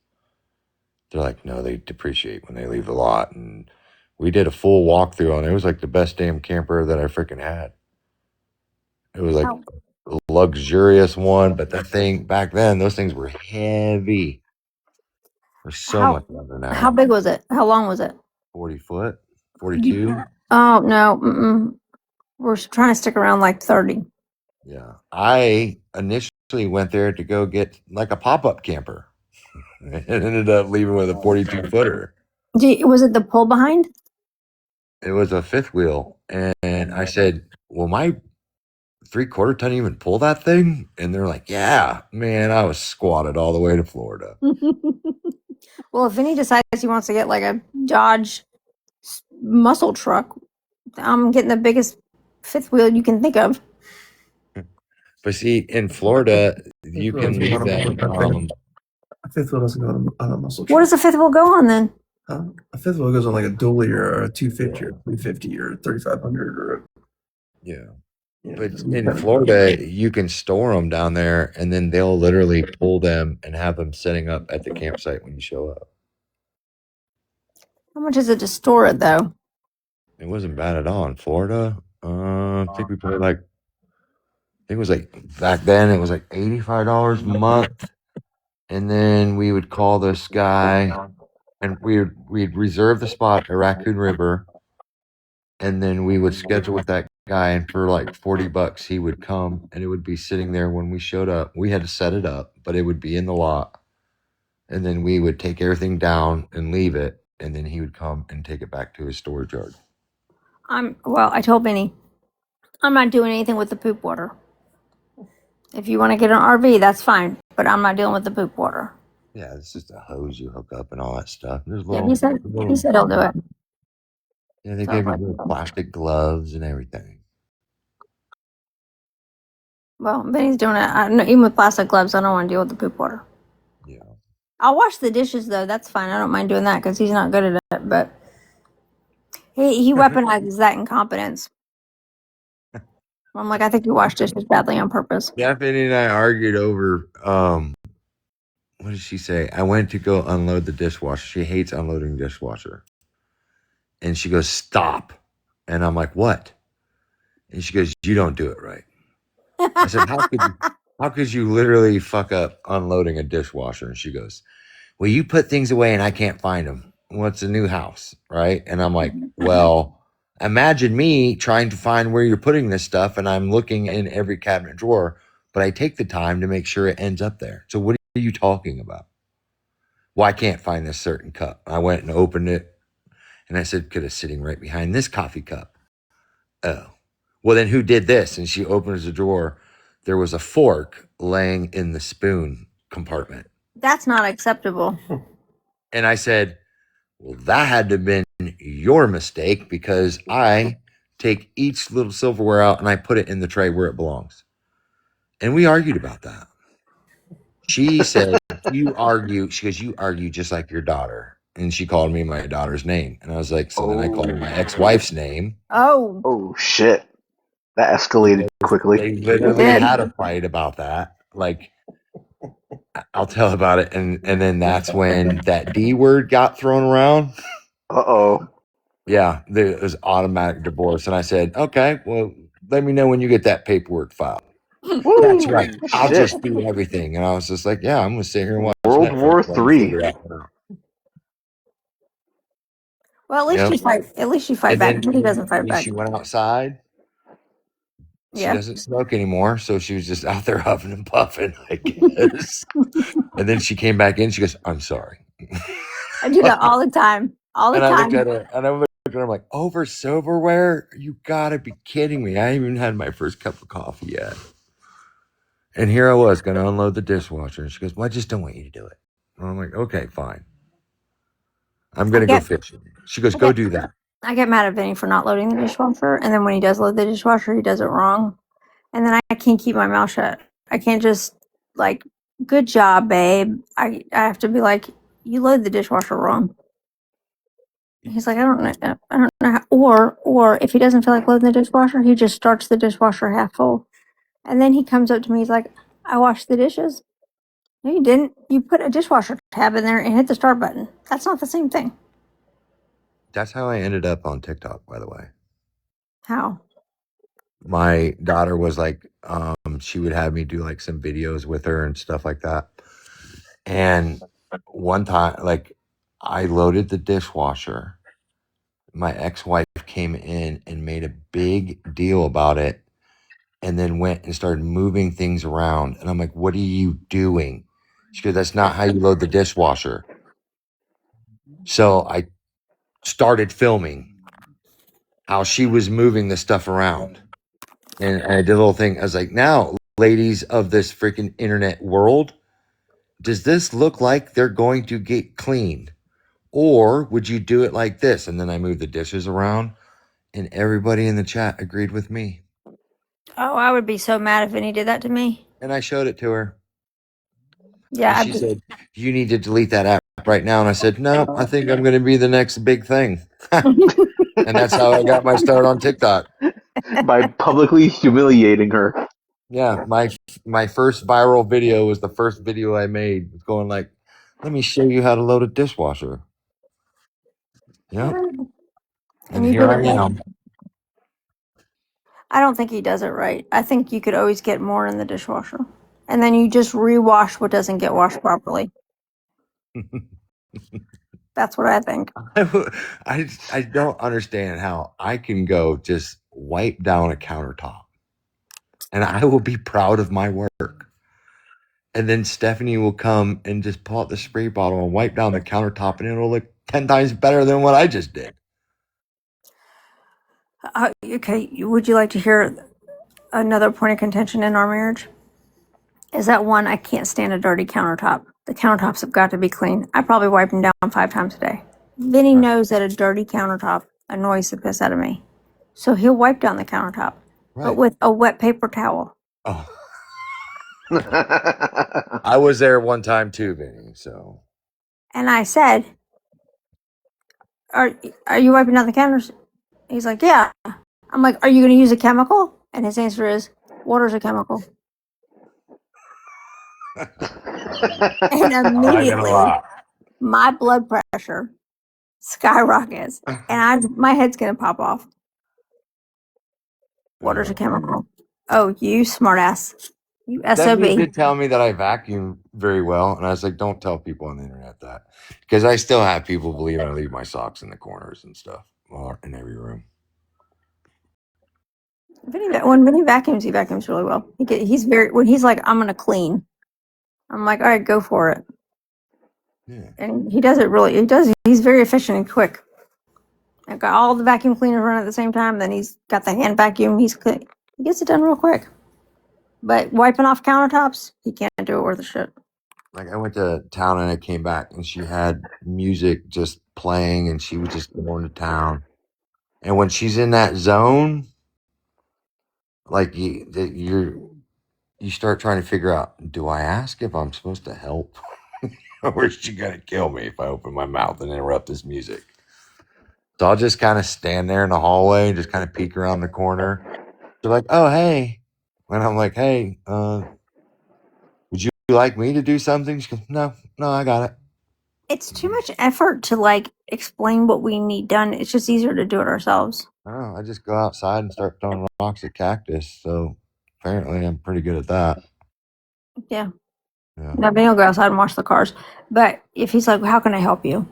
They're like, no, they depreciate when they leave the lot. And we did a full walkthrough on it. It was like the best damn camper that I freaking had. It was like a luxurious one, but that thing back then, those things were heavy. They're so much better now. How big was it? How long was it? 40 foot, 42. Oh, no. Mm-mm. We're trying to stick around like 30. Yeah. I initially went there to go get like a pop up camper and ended up leaving with a 42 footer. Was it the pull behind? It was a fifth wheel. And I said, well, my 3/4 ton even pull that thing? And they're like, yeah, man, I was squatted all the way to Florida. Well, if Vinny decides he wants to get like a Dodge muscle truck, I'm getting the biggest fifth wheel you can think of. But see, in Florida, you can leave that. A fifth wheel doesn't go on a muscle truck. What does the fifth wheel go on then? A fifth wheel goes on like a dually or a 250 or 350 or 3500 or Yeah. But in Florida, you can store them down there, and then they'll literally pull them and have them setting up at the campsite when you show up. How much is it to store it though? It wasn't bad at all in Florida. I think we paid like, I think it was like back then it was like $85 a month, and then we would call this guy, and we'd reserve the spot at Raccoon River, and then we would schedule with that guy, and for like $40 he would come, and it would be sitting there when we showed up. We had to set it up, but it would be in the lot, and then we would take everything down and leave it, and then he would come and take it back to his storage yard. I told Benny, I'm not doing anything with the poop water. If you want to get an RV, that's fine, but I'm not dealing with the poop water. Yeah, it's just a hose you hook up and all that stuff. There's Yeah, little, he said he'll do it. yeah, they So I was give you like, little plastic gloves and everything. well, Benny's doing it. Even with plastic gloves, I don't want to deal with the poop water. Yeah. I'll wash the dishes though. That's fine. I don't mind doing that because he's not good at it. But he weaponizes that incompetence. I'm like, I think you wash dishes badly on purpose. Stephanie and I argued over what did she say? I went to go unload the dishwasher. She hates unloading the dishwasher. And she goes, "Stop." And I'm like, "What?" And she goes, "You don't do it right." I said, how could you literally fuck up unloading a dishwasher? And she goes, "Well, you put things away and I can't find them. What's a new house?" Right? And I'm like, "Well, imagine me trying to find where you're putting this stuff and I'm looking in every cabinet drawer, but I take the time to make sure it ends up there. So what are you talking about? Well, I can't find this certain cup." I went and opened it and I said, "Could have sitting right behind this coffee cup." Oh, well, then who did this? And she opens the drawer. There was a fork laying in the spoon compartment. That's not acceptable. And I said, "Well, that had to have been your mistake because I take each little silverware out and I put it in the tray where it belongs." And we argued about that. She said, "You argue." She goes, "You argue just like your daughter." And she called me my daughter's name. And I was like, so then I called her my ex-wife's name. Oh, Oh shit. That escalated quickly. They it literally did. had a fight about that. Like, I'll tell about it. And then that's when that D word got thrown around. Uh-oh. Yeah, there was automatic divorce. And I said, "Okay, well, let me know when you get that paperwork filed." "That's right. Woo! I'll Shit. just do everything." And I was just like, "Yeah, I'm going to sit here and watch World Netflix War while you Three. figure it out." Well, at least Yep. you fight. At least you fight And back. then He doesn't fight when back. she went outside, she Yeah. doesn't smoke anymore. So she was just out there huffing and puffing, I guess. And then she came back in. She goes, "I'm sorry." I do that all the time. All the And I looked time. at her and I looked at her. I'm like, "Over silverware? You gotta be kidding me. I haven't even had my first cup of coffee yet." And here I was going to unload the dishwasher. And she goes, "Well, I just don't want you to do it." And I'm like, "Okay, fine. I'm I going to go get, fishing." She goes, I "Go get, do that." I get mad at Vinny for not loading the dishwasher, and then when he does load the dishwasher, he does it wrong, and then I can't keep my mouth shut. I can't just like, good job, babe. I have to be like, you load the dishwasher wrong. He's like, I don't know, I don't know how. Or if he doesn't feel like loading the dishwasher, he just starts the dishwasher half full, and then he comes up to me. He's like, I washed the dishes. No, you didn't. You put a dishwasher tab in there and hit the start button. That's not the same thing. That's how I ended up on TikTok, by the way. How? My daughter was like, she would have me do like some videos with her and stuff like that. And one time, like, I loaded the dishwasher. My ex-wife came in and made a big deal about it and then went and started moving things around. And I'm like, "What are you doing?" She goes, "That's not how you load the dishwasher." So I started filming how she was moving the stuff around. And I did a little thing. I was like, "Now, ladies of this freaking internet world, does this look like they're going to get cleaned? Or would you do it like this?" And then I moved the dishes around and everybody in the chat agreed with me. Oh, I would be so mad if Vinny did that to me. And I showed it to her. Yeah, And I'd she be. said, "You need to delete that app right now." And I said, "No, I think I'm going to be the next big thing." And that's how I got my start on TikTok. By publicly humiliating her. Yeah, my first viral video was the first video I made. It's going like, "Let me show you how to load a dishwasher." Yep. And And you here did it I right. am. I don't think he does it right. I think you could always get more in the dishwasher. And then you just rewash what doesn't get washed properly. That's what I think. I don't understand how I can go just wipe down a countertop and I will be proud of my work. And then Stephanie will come and just pull out the spray bottle and wipe down the countertop and it'll look 10 times better than what I just did. Okay, would you like to hear another point of contention in our marriage? Is that one, I can't stand a dirty countertop. The countertops have got to be clean. I probably wipe them down 5 times a day. Vinny Right. knows that a dirty countertop annoys the piss out of me. So he'll wipe down the countertop, but Right. with a wet paper towel. Oh, I was there one time too, Vinny. So And I said, are you wiping down the counters? He's like, yeah. I'm like, are you going to use a chemical? And his answer is, water's a chemical. And I'm not gonna immediately, lie. my blood pressure skyrockets, and my head's going to pop off. Water's a chemical. Oh, you smartass. You Stephanie SOB. did tell me that I vacuum very well, and I was like, "Don't tell people on the internet that," because I still have people believe I leave my socks in the corners and stuff, or in every room. When Vinny vacuums, he vacuums really well. He's when he's like, I'm going to clean. I'm like, all right, go for it. Yeah. And he does it really. He's very efficient and quick. I've got all the vacuum cleaners running at the same time. Then he's got the hand vacuum. He gets it done real quick. But wiping off countertops, he can't do it worth a shit. Like I went to town and I came back and she had music just playing and she was just going to town. And when she's in that zone, like you start trying to figure out, do I ask if I'm supposed to help? Or is she gonna kill me if I open my mouth and interrupt this music? So I'll just kind of stand there in the hallway and just kind of peek around the corner. They're like, oh hey. And I'm like, hey, would you like me to do something? She goes, no, I got it. It's too much effort to like explain what we need done. It's just easier to do it ourselves. I don't know. I just go outside and start throwing rocks at cactus. So apparently I'm pretty good at that. Yeah. Yeah. Now Vinny will go outside and wash the cars. But if he's like, how can I help you?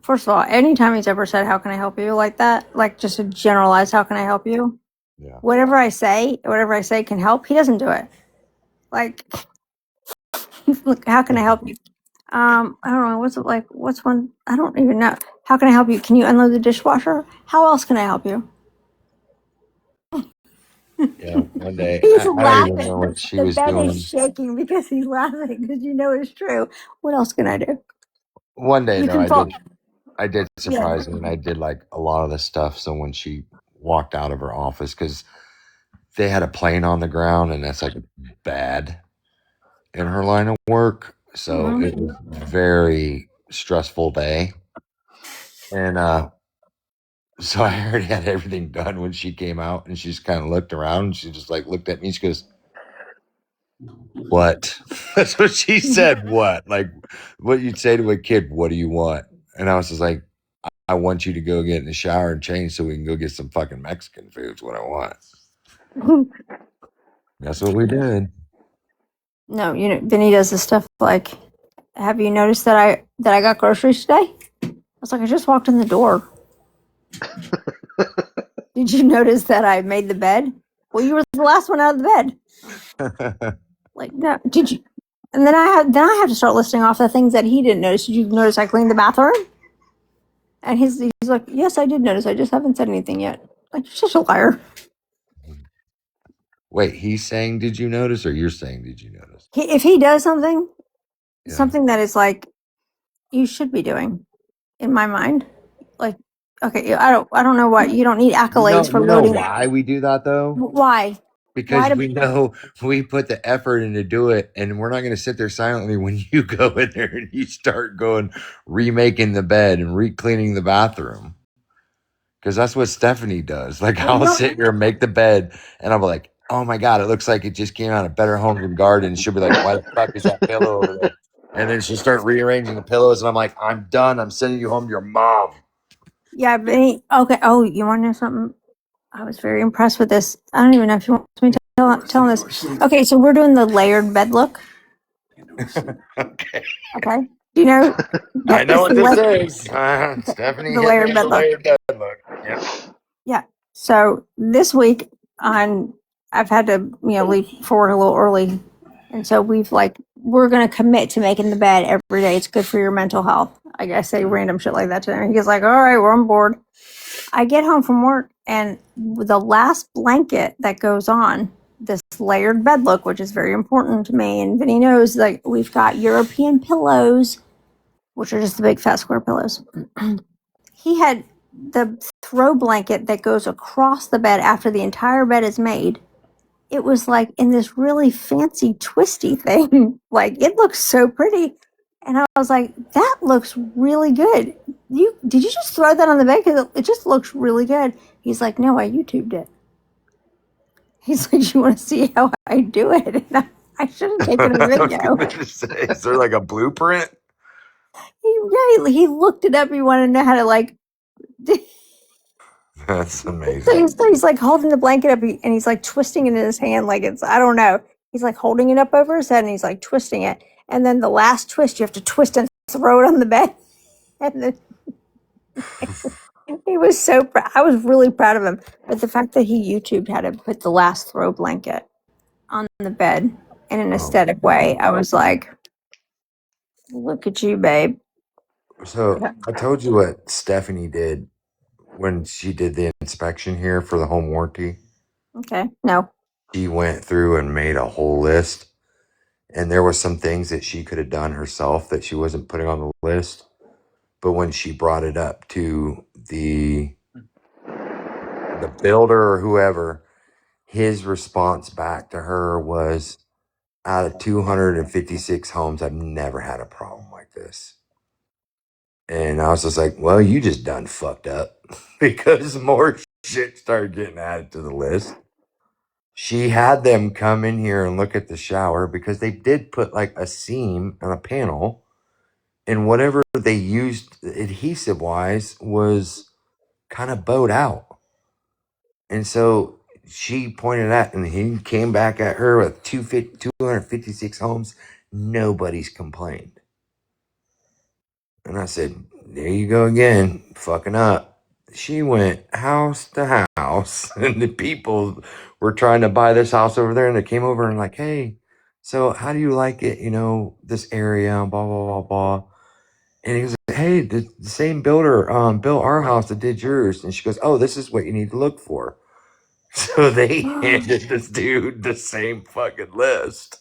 First of all, anytime he's ever said, how can I help you like that, like just a generalized, how can I help you? Yeah. Whatever I say can help, he doesn't do it. Like, look, how can I help you? I don't know. What's one? I don't even know. How can I help you? Can you unload the dishwasher? How else can I help you? Yeah. One day, He's I don't even laughing. know what she The was bed is doing. shaking because he's laughing because you know it's true. What else can I do? One day, You though, can fall. I did Yeah. surprise her and I did like a lot of the stuff. So when she walked out of her office, because they had a plane on the ground and that's like bad in her line of work. So it was a very stressful day. And so I already had everything done when she came out and she just kind of looked around and she just like looked at me. She goes, what? That's what she said. What? Like what you'd say to a kid, what do you want? And I was just like, I want you to go get in the shower and change so we can go get some fucking Mexican food. Is what I want. That's what we did. No, Vinny does this stuff like, have you noticed that I got groceries today? I was like, I just walked in the door. Did you notice that I made the bed? Well, you were the last one out of the bed. Like, no, did you? And then I have to start listing off the things that he didn't notice. Did you notice I cleaned the bathroom? And he's like, yes, I did notice. I just haven't said anything yet. Like, you're such a liar. Wait, he's saying, did you notice? Or you're saying, did you notice? If he does something, Yeah. something that is like, you should be doing, in my mind, like, okay, I don't know why you don't need accolades for You know loading. why we do that though? Why? Because Why we know we put the effort in to do it, and we're not going to sit there silently when you go in there and you start going remaking the bed and re-cleaning the bathroom. Because that's what Stephanie does. Like I'll sit here and make the bed, and I'm like, "Oh my god, it looks like it just came out of Better Homes and Gardens." She'll be like, "Why the fuck is that pillow over there?" And then she'll start rearranging the pillows, and I'm like, "I'm done. I'm sending you home to your mom." Yeah, but okay. Oh, you want to know something? I was very impressed with this. I don't even know if you want me to tell this. Okay, so we're doing the layered bed look. Okay. Okay. Do you know? I know what this is. Stephanie The hit layered me bed with the look. layered bed look. Yeah. Yeah. So this week I've had to leave for work a little early, and so we're gonna commit to making the bed every day. It's good for your mental health. I say random shit like that to him. He's like, all right, we're on board. I get home from work and the last blanket that goes on, this layered bed look, which is very important to me. And Vinny knows, like, we've got European pillows, which are just the big fat square pillows. He had the throw blanket that goes across the bed after the entire bed is made. It was like in this really fancy twisty thing. Like, it looks so pretty. And I was like, that looks really good. Did you just throw that on the bed? Because it just looks really good. He's like, no, I YouTubed it. He's like, you want to see how I do it? And I should have taken a I was video. gonna say, is there like a blueprint? He looked it up. He wanted to know how to, like, That's so amazing. he's like holding the blanket up and he's like twisting it in his hand like it's, I don't know. He's like holding it up over his head and he's like twisting it. And then the last twist, you have to twist and throw it on the bed. And then he was so proud. I was really proud of him. But the fact that he YouTubed how to put the last throw blanket on the bed in an aesthetic way, I was like, look at you, babe. So I told you what Stephanie did when she did the inspection here for the home warranty. Okay. No. She went through and made a whole list, and there were some things that she could have done herself that she wasn't putting on the list. But when she brought it up to the builder or whoever, his response back to her was, out of 256 homes, I've never had a problem like this. And I was just like, well, you just done fucked up because more shit started getting added to the list. She had them come in here and look at the shower because they did put like a seam and a panel, and whatever they used adhesive wise was kind of bowed out. And so she pointed out, and he came back at her with 256 homes. Nobody's complained. And I said, there you go again, fucking up. She went house to house, and the people were trying to buy this house over there, and they came over and like, hey, so how do you like it? You know, this area, blah, blah, blah, blah. And he was like, hey, the same builder built our house that did yours. And she goes, oh, this is what you need to look for. So they handed this dude the same fucking list.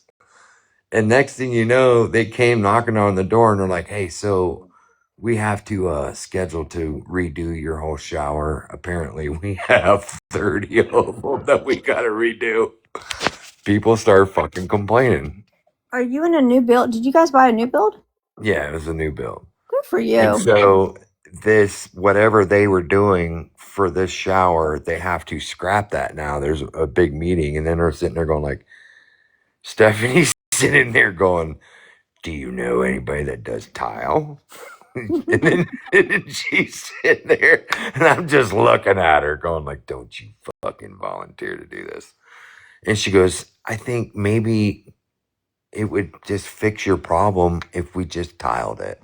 And next thing you know, they came knocking on the door and they're like, hey, so we have to schedule to redo your whole shower. Apparently, we have 30 of them that we got to redo. People start fucking complaining. Are you in a new build? Did you guys buy a new build? Yeah, it was a new build. Good for And you. so this, whatever they were doing for this shower, they have to scrap that now. There's a big meeting, and then they're sitting there going like, Stephanie's sitting there going, do you know anybody that does tile? and then she's sitting there, and I'm just looking at her going like, don't you fucking volunteer to do this. And she goes, I think maybe it would just fix your problem if we just tiled it.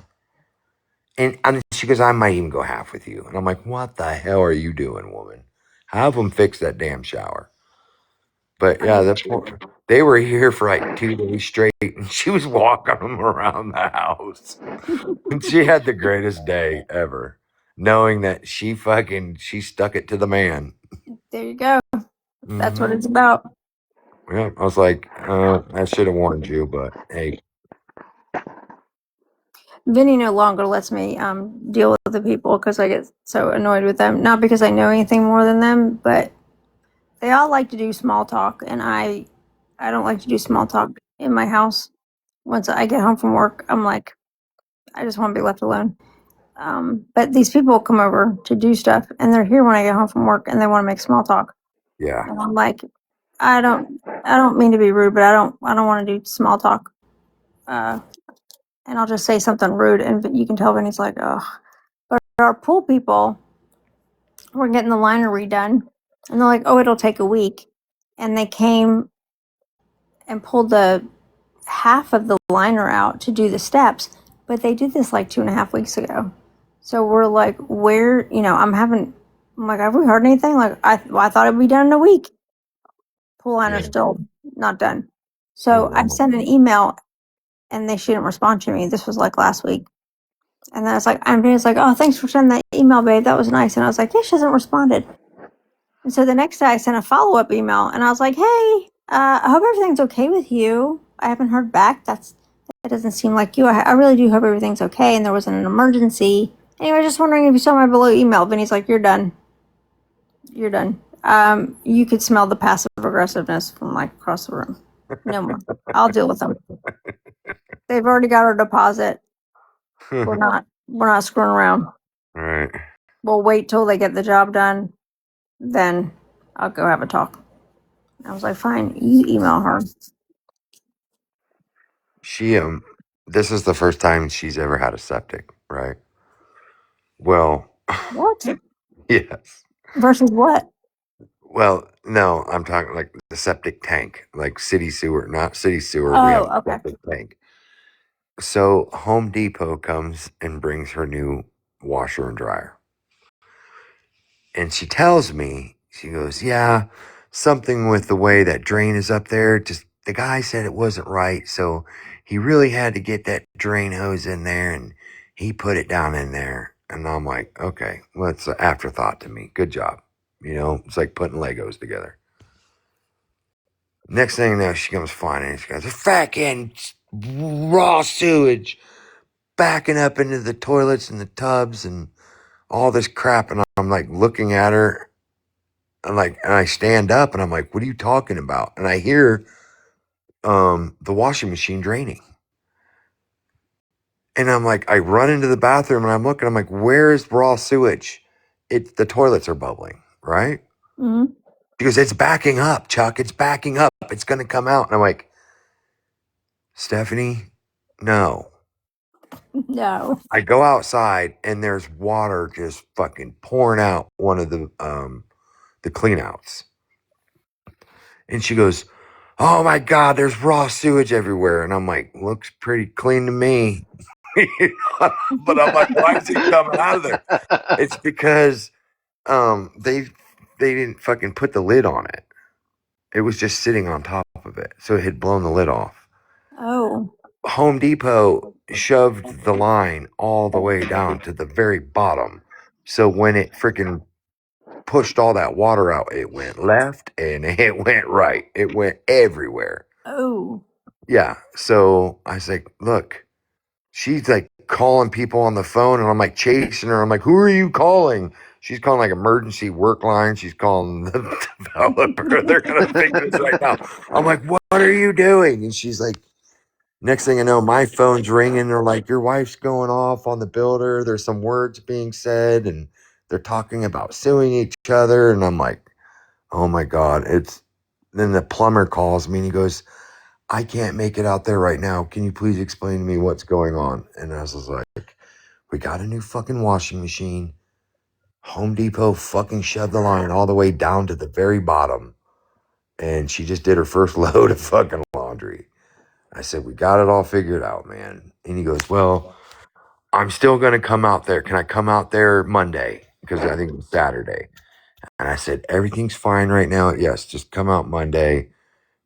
And she goes, I might even go half with you. And I'm like, what the hell are you doing, woman? Have them fix that damn shower. But yeah, they were here for like 2 days straight, and she was walking them around the house. And she had the greatest day ever, knowing that she stuck it to the man. There you go. That's what it's about. Yeah, I was like, I should have warned you, but hey. Vinny no longer lets me deal with the people because I get so annoyed with them. Not because I know anything more than them, but they all like to do small talk, and I don't like to do small talk in my house. Once I get home from work, I'm like, I just want to be left alone. But these people come over to do stuff, and they're here when I get home from work, and they want to make small talk. Yeah. And I'm like, I don't mean to be rude, but I don't want to do small talk. And I'll just say something rude, and you can tell Vinny's like, ugh. But our pool people, we're getting the liner redone, and they're like, oh, it'll take a week. And they came and pulled the half of the liner out to do the steps, but they did this like 2.5 weeks ago. So we're like, where, I'm like, have we heard anything? Like, I thought it'd be done in a week. Pool liner's still not done. So I sent an email, and she didn't respond to me. This was like last week. And then I was like, oh, thanks for sending that email, babe. That was nice. And I was like, yeah, she hasn't responded. And so the next day I sent a follow-up email, and I was like, hey, I hope everything's okay with you. I haven't heard back. That doesn't seem like you. I really do hope everything's okay and there wasn't an emergency. Anyway, just wondering if you saw my below email. Vinny's like, you're done. You're done. You could smell the passive aggressiveness from like across the room. No more. I'll deal with them. They've already got our deposit. We're not screwing around. All right. We'll wait till they get the job done. Then I'll go have a talk. I was like, fine, you email her. She this is the first time she's ever had a septic, right? Well, What? yes. Versus what? Well, no, I'm talking like the septic tank, like city sewer, not city sewer. We have a Oh, okay. septic tank. So Home Depot comes and brings her new washer and dryer. And she tells me, she goes, yeah, something with the way that drain is up there. Just the guy said it wasn't right. So he really had to get that drain hose in there and he put it down in there. And I'm like, okay, well, it's an afterthought to me. Good job. You know, it's like putting Legos together. Next thing you know, she comes flying in. She goes, fucking raw sewage backing up into the toilets and the tubs and all this crap. And I'm like looking at her. And I stand up and I'm like, what are you talking about? And I hear the washing machine draining. And I'm like, I run into the bathroom and I'm looking, I'm like, where is raw sewage? The toilets are bubbling, right? Mm-hmm. She goes, it's backing up, Chuck. It's backing up. It's going to come out. And I'm like, Stephanie, no. No. I go outside and there's water just fucking pouring out one of the clean outs. And she goes, oh my God, there's raw sewage everywhere. And I'm like, looks pretty clean to me. But I'm like, why is it coming out of there? It's because they didn't fucking put the lid on it. It was just sitting on top of it. So it had blown the lid off. Oh. Home Depot shoved the line all the way down to the very bottom. So when it freaking pushed all that water out, it went left and it went right. It went everywhere. Oh. Yeah. So I was like, look, she's like calling people on the phone and I'm like chasing her. I'm like, who are you calling? She's calling like emergency work line. She's calling the developer. They're going to fix this right now. I'm like, what are you doing? And she's like, next thing I know, my phone's ringing. They're like, your wife's going off on the builder. There's some words being said and they're talking about suing each other. And I'm like, oh my God. Then the plumber calls me and he goes, I can't make it out there right now. Can you please explain to me what's going on? And I was like, we got a new fucking washing machine. Home Depot fucking shoved the line all the way down to the very bottom. And she just did her first load of fucking laundry. I said, we got it all figured out, man. And he goes, well, I'm still going to come out there. Can I come out there Monday? Because I think it's Saturday. And I said, everything's fine right now. Yes, just come out Monday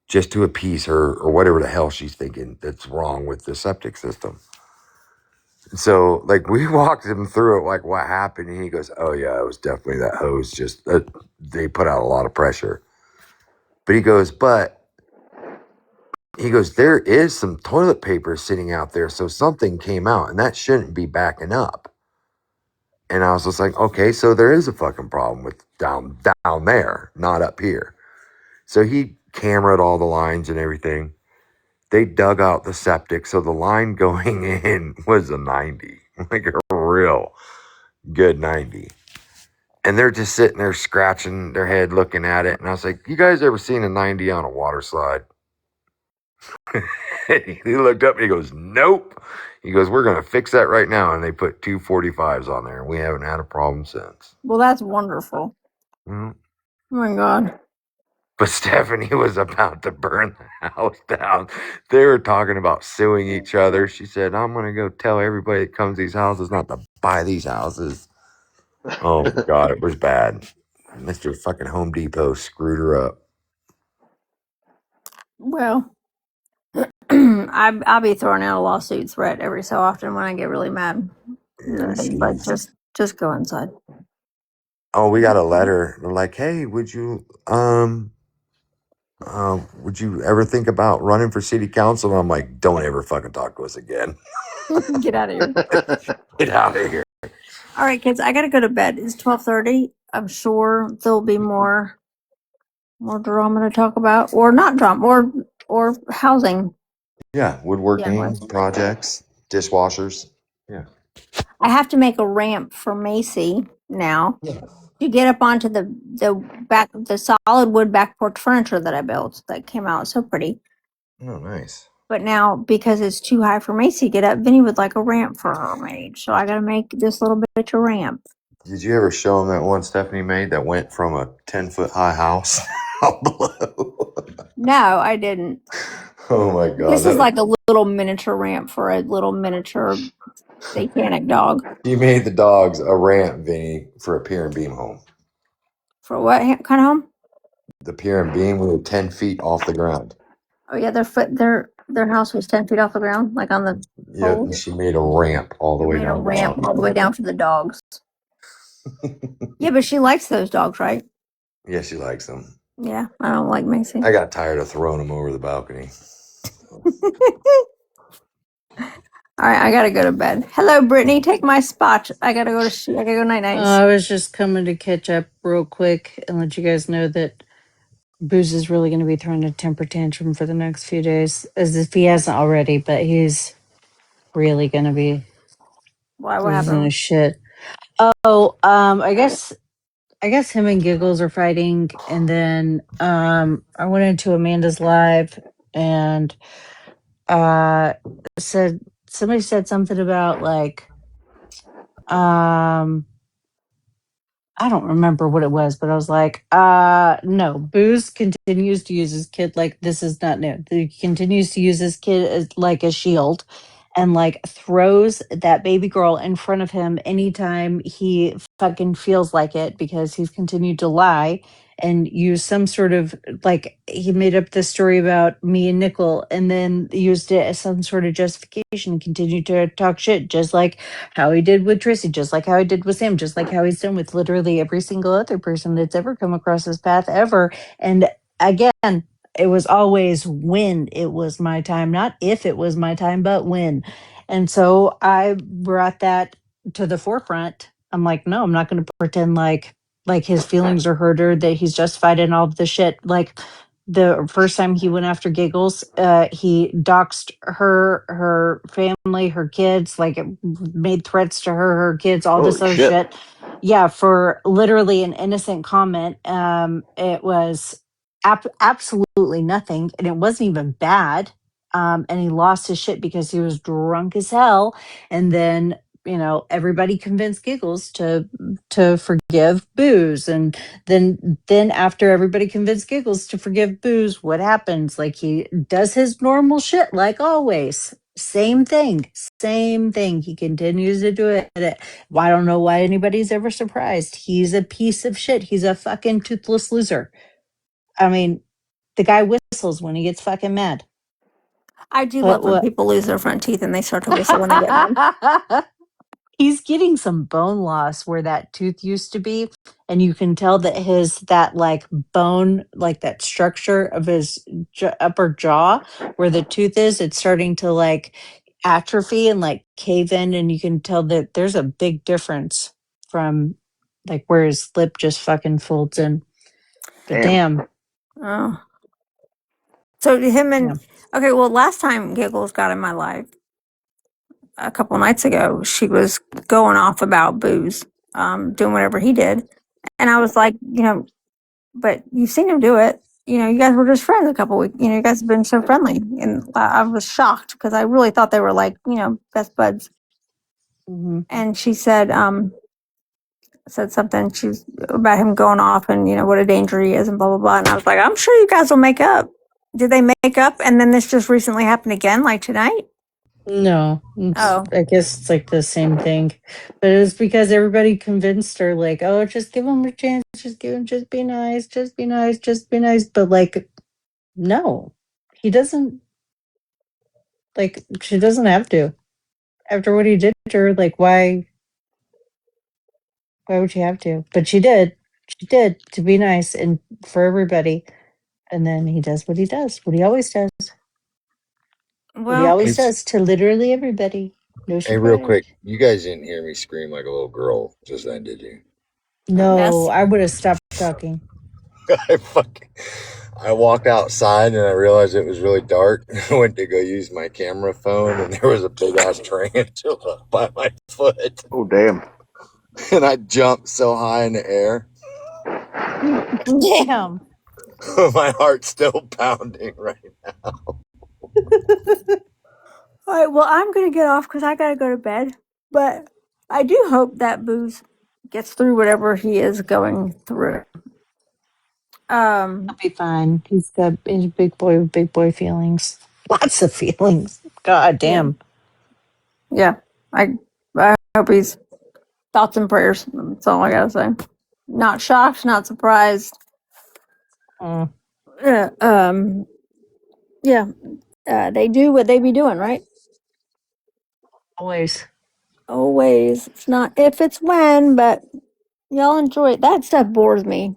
just to appease her or whatever the hell she's thinking that's wrong with the septic system. So, like, we walked him through it, like, what happened. And he goes, oh, yeah, it was definitely that hose. Just, they put out a lot of pressure. But he goes, there is some toilet paper sitting out there. So something came out and that shouldn't be backing up. And I was just like, okay, so there is a fucking problem with down there, not up here. So he cameraed all the lines and everything. They dug out the septic, so the line going in was a 90, like a real good 90. And they're just sitting there scratching their head looking at it. And I was like, you guys ever seen a 90 on a water slide? He looked up and he goes, nope. He goes, we're going to fix that right now. And they put 245s on there and we haven't had a problem since. Well, that's wonderful. Mm. Oh my God. But Stephanie was about to burn the house down. They were talking about suing each other. She said, I'm going to go tell everybody that comes to these houses not to buy these houses. Oh, my God, it was bad. Mr. fucking Home Depot screwed her up. Well, I'll be throwing out a lawsuit threat every so often when I get really mad. Yeah, But just go inside. oh, we got a letter. They're like, hey, would you, would you ever think about running for city council? And I'm like, don't ever fucking talk to us again. Get out of here. Get out of here. All right, kids, I gotta go to bed. It's 12:30. I'm sure there'll be more drama to talk about, or not drama, or housing. Yeah, woodworking Yeah. projects, dishwashers. Yeah. I have to make a ramp for Macy now to get up onto the solid wood back porch furniture that I built that came out so pretty. Oh, nice. But now, because it's too high for Macy to get up, Vinny would like a ramp for her made. So I got to make this little bitch a ramp. Did you ever show them that one Stephanie made that went from a 10-foot high house out below? No, I didn't. Oh my God. This is like a little miniature ramp for a little miniature satanic dog. You made the dogs a ramp, Vinny, for a pier and beam home. For what kind of home? The pier and beam were 10 feet off the ground. Oh yeah, their house was 10 feet off the ground, like on the Yeah, pole. she made a ramp all the way Made a down. ramp all the way down for the dogs. Yeah, but she likes those dogs, right? Yeah, she likes them. Yeah, I don't like Macy. I got tired of throwing them over the balcony. All right, I gotta go to bed. Hello, Brittany. Take my spot. I gotta go night night. I was just coming to catch up real quick and let you guys know that Booze is really going to be throwing a temper tantrum for the next few days, as if he hasn't already, but he's really going to be Why? What losing happened? his shit. Oh, I guess him and Giggles are fighting, and then I went into Amanda's live and said somebody said something about like I don't remember what it was, but I was like, no, Booze continues to use his kid like this is not new. He continues to use his kid as like a shield and like throws that baby girl in front of him anytime he fucking feels like it because he's continued to lie and use some sort of like he made up this story about me and Nickel and then used it as some sort of justification, continued to talk shit just like how he did with Tracy, just like how he did with Sam, just like how he's done with literally every single other person that's ever come across his path ever. And again, it was always when it was my time, not if it was my time, but when. And so I brought that to the forefront. I'm like, no, I'm not going to pretend like his feelings are hurt or that he's justified in all of the shit. Like the first time he went after Giggles, he doxed her family, her kids, like made threats to her kids, all this Holy other shit. shit. Yeah, for literally an innocent comment. It was absolutely nothing, and it wasn't even bad. And he lost his shit because he was drunk as hell. And then everybody convinced Giggles to forgive Booze, and then after everybody convinced Giggles to forgive Booze, what happens? Like he does his normal shit like always. Same thing. Same thing. He continues to do it. I don't know why anybody's ever surprised. He's a piece of shit. He's a fucking toothless loser. I mean, the guy whistles when he gets fucking mad. I do But love when what? people lose their front teeth and they start to whistle when they get mad. He's getting some bone loss where that tooth used to be, and you can tell that his that like bone, like that structure of his upper jaw where the tooth is, it's starting to like atrophy and like cave in, and you can tell that there's a big difference from like where his lip just fucking folds in. But Damn. damn. Oh, so him Yeah. and okay. Well, last time Giggles got in my life a couple nights ago, she was going off about Booze, doing whatever he did, and I was like, but you've seen him do it. You guys were just friends a couple weeks. You guys have been so friendly, and I was shocked because I really thought they were like, best buds. Mhm. And she said something she's about him going off and what a danger he is and blah blah blah. And I was like, I'm sure you guys will make up. Did they make up? And then this just recently happened again, like tonight. No, Oh, I guess it's like the same thing, but it was because everybody convinced her, like, oh, just give him a chance, just give him, just be nice, just be nice, just be nice. But like, no, he doesn't. Like, she doesn't have to. After what he did to her, like, why? Why would she have to? But she did. She did to be nice and for everybody. And then he does what he does, what he always does. What he Well, always It's, does to literally everybody. No hey, real surprise. quick, you guys didn't hear me scream like a little girl just then, did you? No, yes. I would have stopped talking. I fucking, I walked outside and I realized it was really dark. I went to go use my camera phone and there was a big ass tarantula by my foot. Oh damn! And I jumped so high in the air. Damn. My heart's still pounding right now. All right, well, I'm going to get off because I got to go to bed. But I do hope that Booze gets through whatever he is going through. He'll be fine. He's got he's a big boy with big boy feelings. Lots of feelings. God Yeah. damn. Yeah. I hope he's thoughts and prayers. That's all I got to say. Not shocked, not surprised. Mm, Yeah. Yeah. They do what they be doing, right? always. Always. It's not if, it's when, but y'all enjoy it. That stuff bores me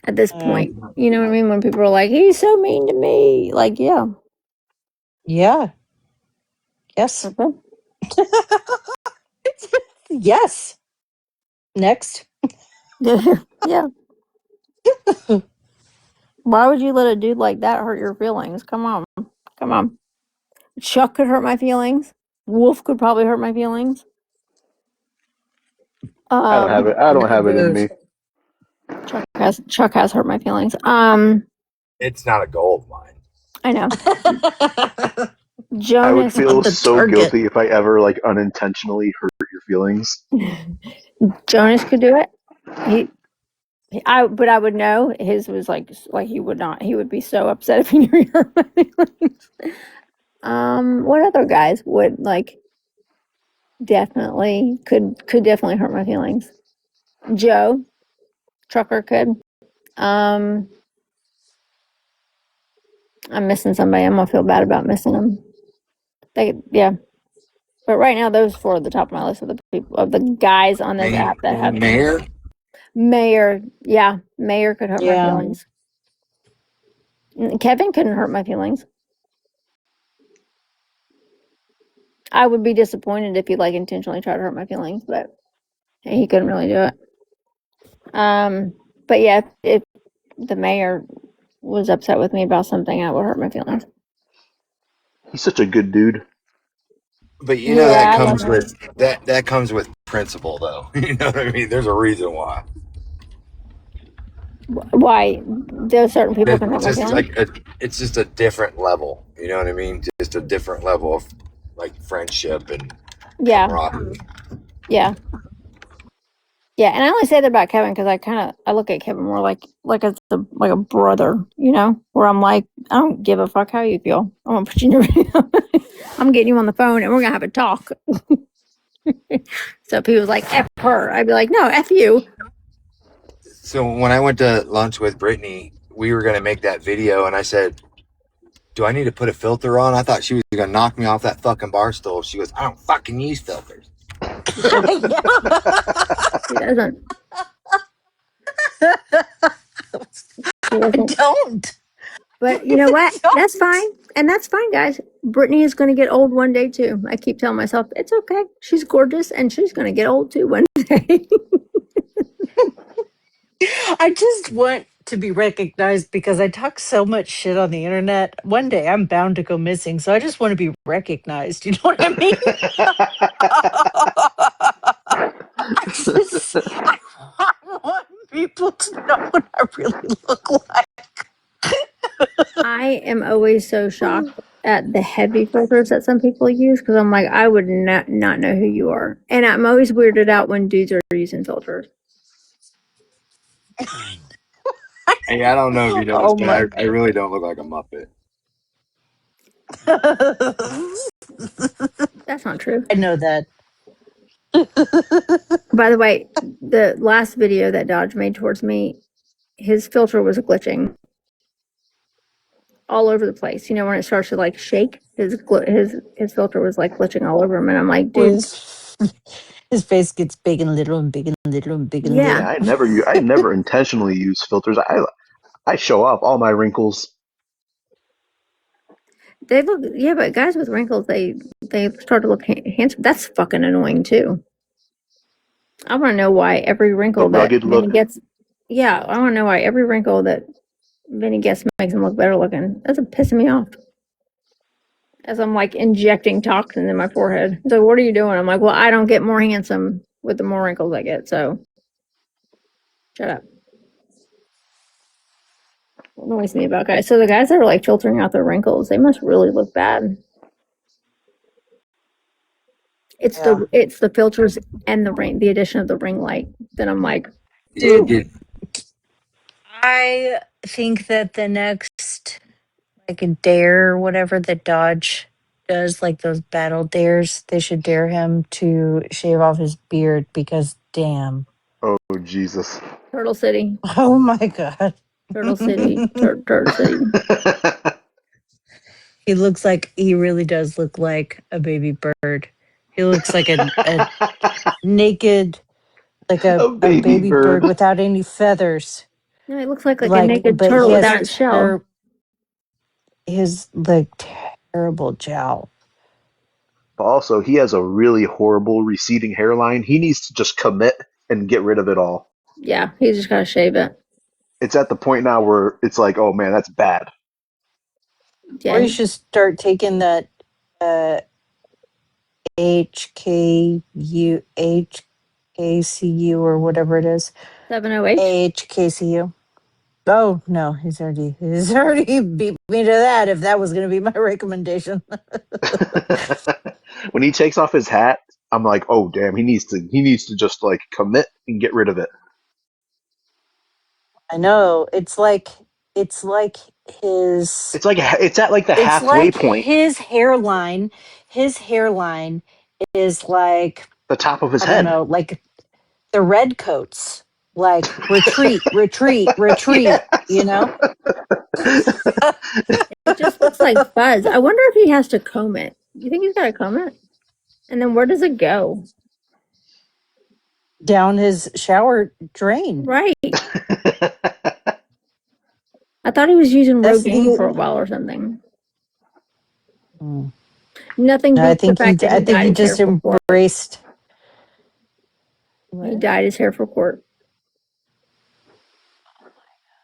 at this point. You know what I mean? When people are like, he's so mean to me. Like, yeah. Yeah. Yes. Okay. Yes. Next. Yeah. Why would you let a dude like that hurt your feelings? Come on. Come on. Chuck could hurt my feelings. Wolf could probably hurt my feelings. I don't have it. I don't No have it in good. me. Chuck has hurt my feelings. It's not a goal of mine. I know. I would Jonas feel the so target. guilty if I ever like unintentionally hurt your feelings. Jonas could do it. But I would know his was like he would not. He would be so upset if he knew he hurt my feelings. What other guys would like definitely could definitely hurt my feelings? Joe Trucker could. I'm missing somebody. I'm gonna feel bad about missing them. Yeah. But right now, those four are at the top of my list of the people of the guys on this app that have Mayor? Mayor. Yeah, Mayor could hurt my Yeah. feelings. Kevin couldn't hurt my feelings. I would be disappointed if he like intentionally tried to hurt my feelings, but he couldn't really do it. But yeah, if the mayor was upset with me about something, I would hurt my feelings. He's such a good dude. But you know Yeah, that I love comes him. with that comes with principle though. You know what I mean? There's a reason why. Why there's certain people can hurt It's my just feelings. like it's just a different level. You know what I mean? Just a different level of like friendship and Yeah, camaraderie. yeah, yeah. And I only say that about Kevin because I look at Kevin more like as like a brother, you know, where I'm like, I don't give a fuck how you feel. I'm gonna put you in your video. I'm getting you on the phone and we're gonna have a talk. So if he was like F her, I'd be like, no, F you. So when I went to lunch with Brittany, we were gonna make that video, and I said, "Do I need to put a filter on?" I thought she was gonna knock me off that fucking bar stool. She goes, "I don't fucking use filters." He doesn't. He I doesn't. don't. But you know what? Don't. That's fine. And that's fine, guys. Brittany is going to get old one day, too. I keep telling myself, it's okay. She's gorgeous and she's going to get old, too, one day. I just want to be recognized because I talk so much shit on the internet. One day I'm bound to go missing, so I just want to be recognized. You know what I mean? I want people to know what I really look like. I am always so shocked at the heavy filters that some people use because I'm like, I would not know who you are. And I'm always weirded out when dudes are using filters. Hey, I don't know if you Oh noticed, but my I really don't look like a Muppet. That's not true. I know that. By the way, the last video that Dodge made towards me, his filter was glitching all over the place. You know, when it starts to like shake, his filter was like glitching all over him, and I'm like, dude, His face gets big and little and big and little and big and yeah, little. Yeah, I never intentionally use filters. I show off all my wrinkles. They look, yeah, but guys with wrinkles, they start to look handsome. That's fucking annoying too. I want to know why every The wrinkle that rugged Vinny look. gets. Yeah, I want to know why every wrinkle that Vinny gets makes him look better looking. That's pissing me off. As I'm like injecting toxin in my forehead. So what are you doing? I'm like, well, I don't get more handsome with the more wrinkles I get. So shut up. What annoys me about guys? So the guys that are like filtering out their wrinkles, they must really look bad. It's Yeah. the filters and the addition of the ring light. Then I'm like, Dude, I think that the next like a dare or whatever that Dodge does, like those battle dares, they should dare him to shave off his beard because damn. Oh Jesus. Turtle City, Oh my god. Turtle City, Turtle City. He really does look like a baby bird. He looks like a naked, like A a baby baby bird bird. without any feathers. No, it looks like a naked But turtle he has without its shell. his like terrible jowl. But also, he has a really horrible receding hairline. He needs to just commit and get rid of it all. Yeah, he's just gotta shave it. It's at the point now where it's like, oh man, that's bad. Or Yeah, you should start taking that uh HKCU or whatever it is. 70H. HKCU. Oh no, he's already beat me to that if that was gonna be my recommendation. When he takes off his hat, I'm like, oh damn, he needs to just like commit and get rid of it. I know. It's like his It's at like the it's halfway like point, his hairline is like the top of his I don't head. know, like the red coats, like retreat, retreat, retreat, Yes. you know? It just looks like fuzz. I wonder if he has to comb it. You think he's got to comb it? And then where does it go? Down his shower drain. Right. I thought he was using That's Rogaine for a the while or something. Mm. Nothing I beats the think fact that I he think dyed he his hair just for court. embraced He dyed his hair for court.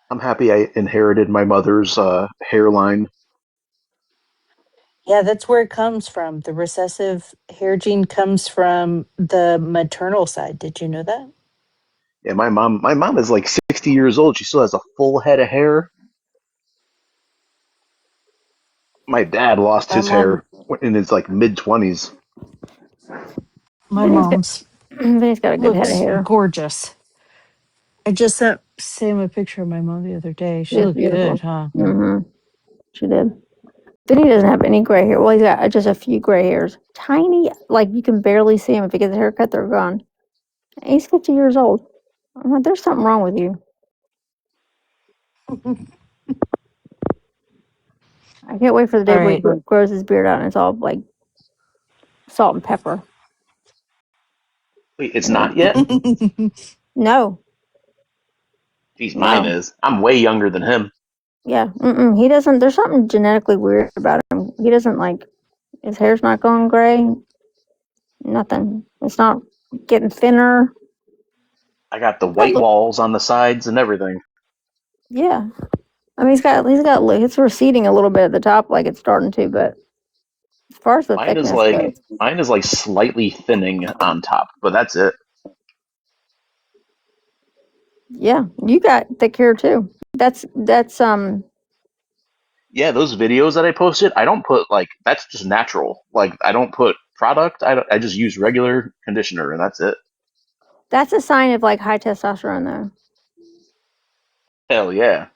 I'm happy I inherited my mother's hairline. Yeah, that's where it comes from. The recessive hair gene comes from the maternal side. Did you know that? Yeah, my mom is like 60 years old. She still has a full head of hair. My dad lost My his mom, hair in his like mid 20s. my Vinny's got, mom's Vinny's got a good head of looks hair. gorgeous. I just sent Sam a picture of my mom the other day. She She is looked good, beautiful. huh? Mm-hmm. She did. Vinny doesn't have any gray hair. Well, he's got just a few gray hairs. Tiny, like you can barely see him. If he gets a haircut, they're gone. And he's 50 years old. I'm like, there's something wrong with you. I can't wait for the day All where he right. grows his beard out and it's all like salt and pepper. Wait, it's And not then, yet? no, Geez, mine no. is. I'm way younger than him. Yeah, he doesn't. There's something genetically weird about him. He doesn't like his hair's not going gray. Nothing. It's not getting thinner. I got the That white look, walls on the sides and everything. yeah. I mean, it's receding a little bit at the top, like it's starting to, but as far as the Mine is thickness like goes, mine is like slightly thinning on top, but that's it. yeah, you got thick hair too. That's. Yeah, those videos that I posted, I don't put like that's just natural. Like I don't put product. I just use regular conditioner and that's it. That's a sign of like high testosterone, though. Hell yeah.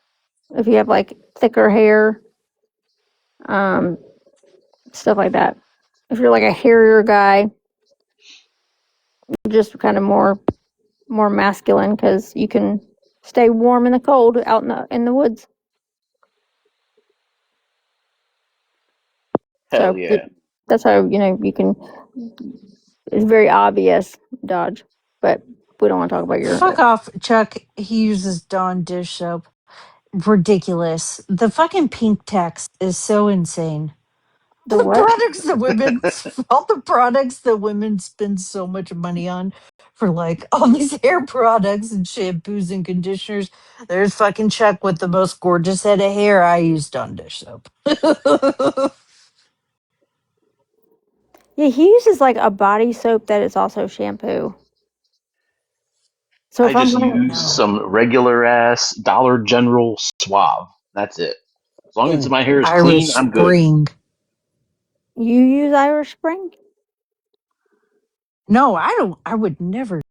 If you have like thicker hair, um, stuff like that. If you're like a hairier guy, just kind of more masculine because you can stay warm in the cold out in the woods. Hell So yeah. that's how you can. It's very obvious, Dodge, but we don't want to talk about your. Fuck off, Chuck. He uses Dawn dish soap. ridiculous. The fucking pink tax is so insane. The The what? products that women, all the products that women spend so much money on for like all these hair products and shampoos and conditioners. There's fucking Chuck with the most gorgeous head of hair. I used on dish soap. Yeah, he uses like a body soap that is also shampoo. So I if I'm just running, use No. some regular ass Dollar General Suave. That's it. As long as And my hair is clean, Irish I'm good. Spring. you use Irish Spring? No, I don't. I would never.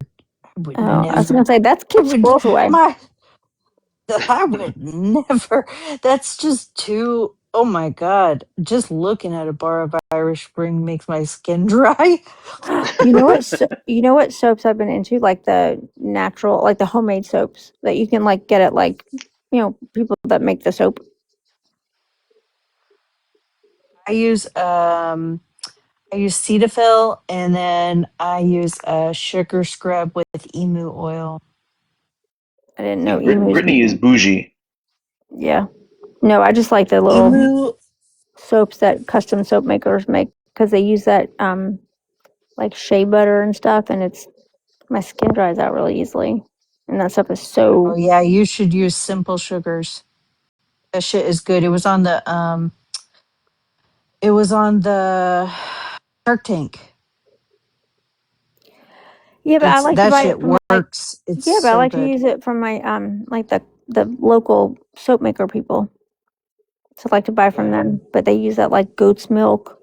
I would Oh, I was gonna never. say that I keeps would. squirrels away. My. I would never. That's just too. Oh my god! Just looking at a bar of Irish Spring makes my skin dry. You know what? You know what soaps I've been into? Like the natural, like the homemade soaps that you can like get at like, people that make the soap. I use Cetaphil, and then I use a sugar scrub with emu oil. I didn't know See, emus. Brittany is bougie. Yeah. No, I just like the little Emu. soaps that custom soap makers make because they use that like shea butter and stuff, and it's my skin dries out really easily, and that stuff is Oh so. yeah, you should use Simple Sugars. That shit is good. It was on the Shark Tank. Yeah, but I It's like to that buy shit it from my. works. It's Yeah, but I so like to good. use it from my like the local soap maker people. So I like to buy from Yeah. them, but they use that like goat's milk.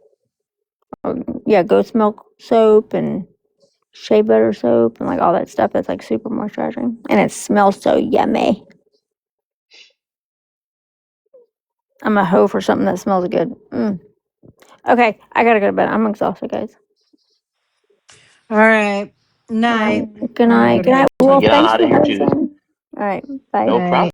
Yeah, goat's milk soap and shea butter soap and like all that stuff that's like super moisturizing, and it smells so yummy. I'm a hoe for something that smells good. Okay, I gotta go to bed. I'm exhausted, guys. All right. All Night. right, good I'm gonna go night. to Good night. bed I'm Well, gonna too. get on thanks out for of here too. hosting. All right, bye. Good No night. problem.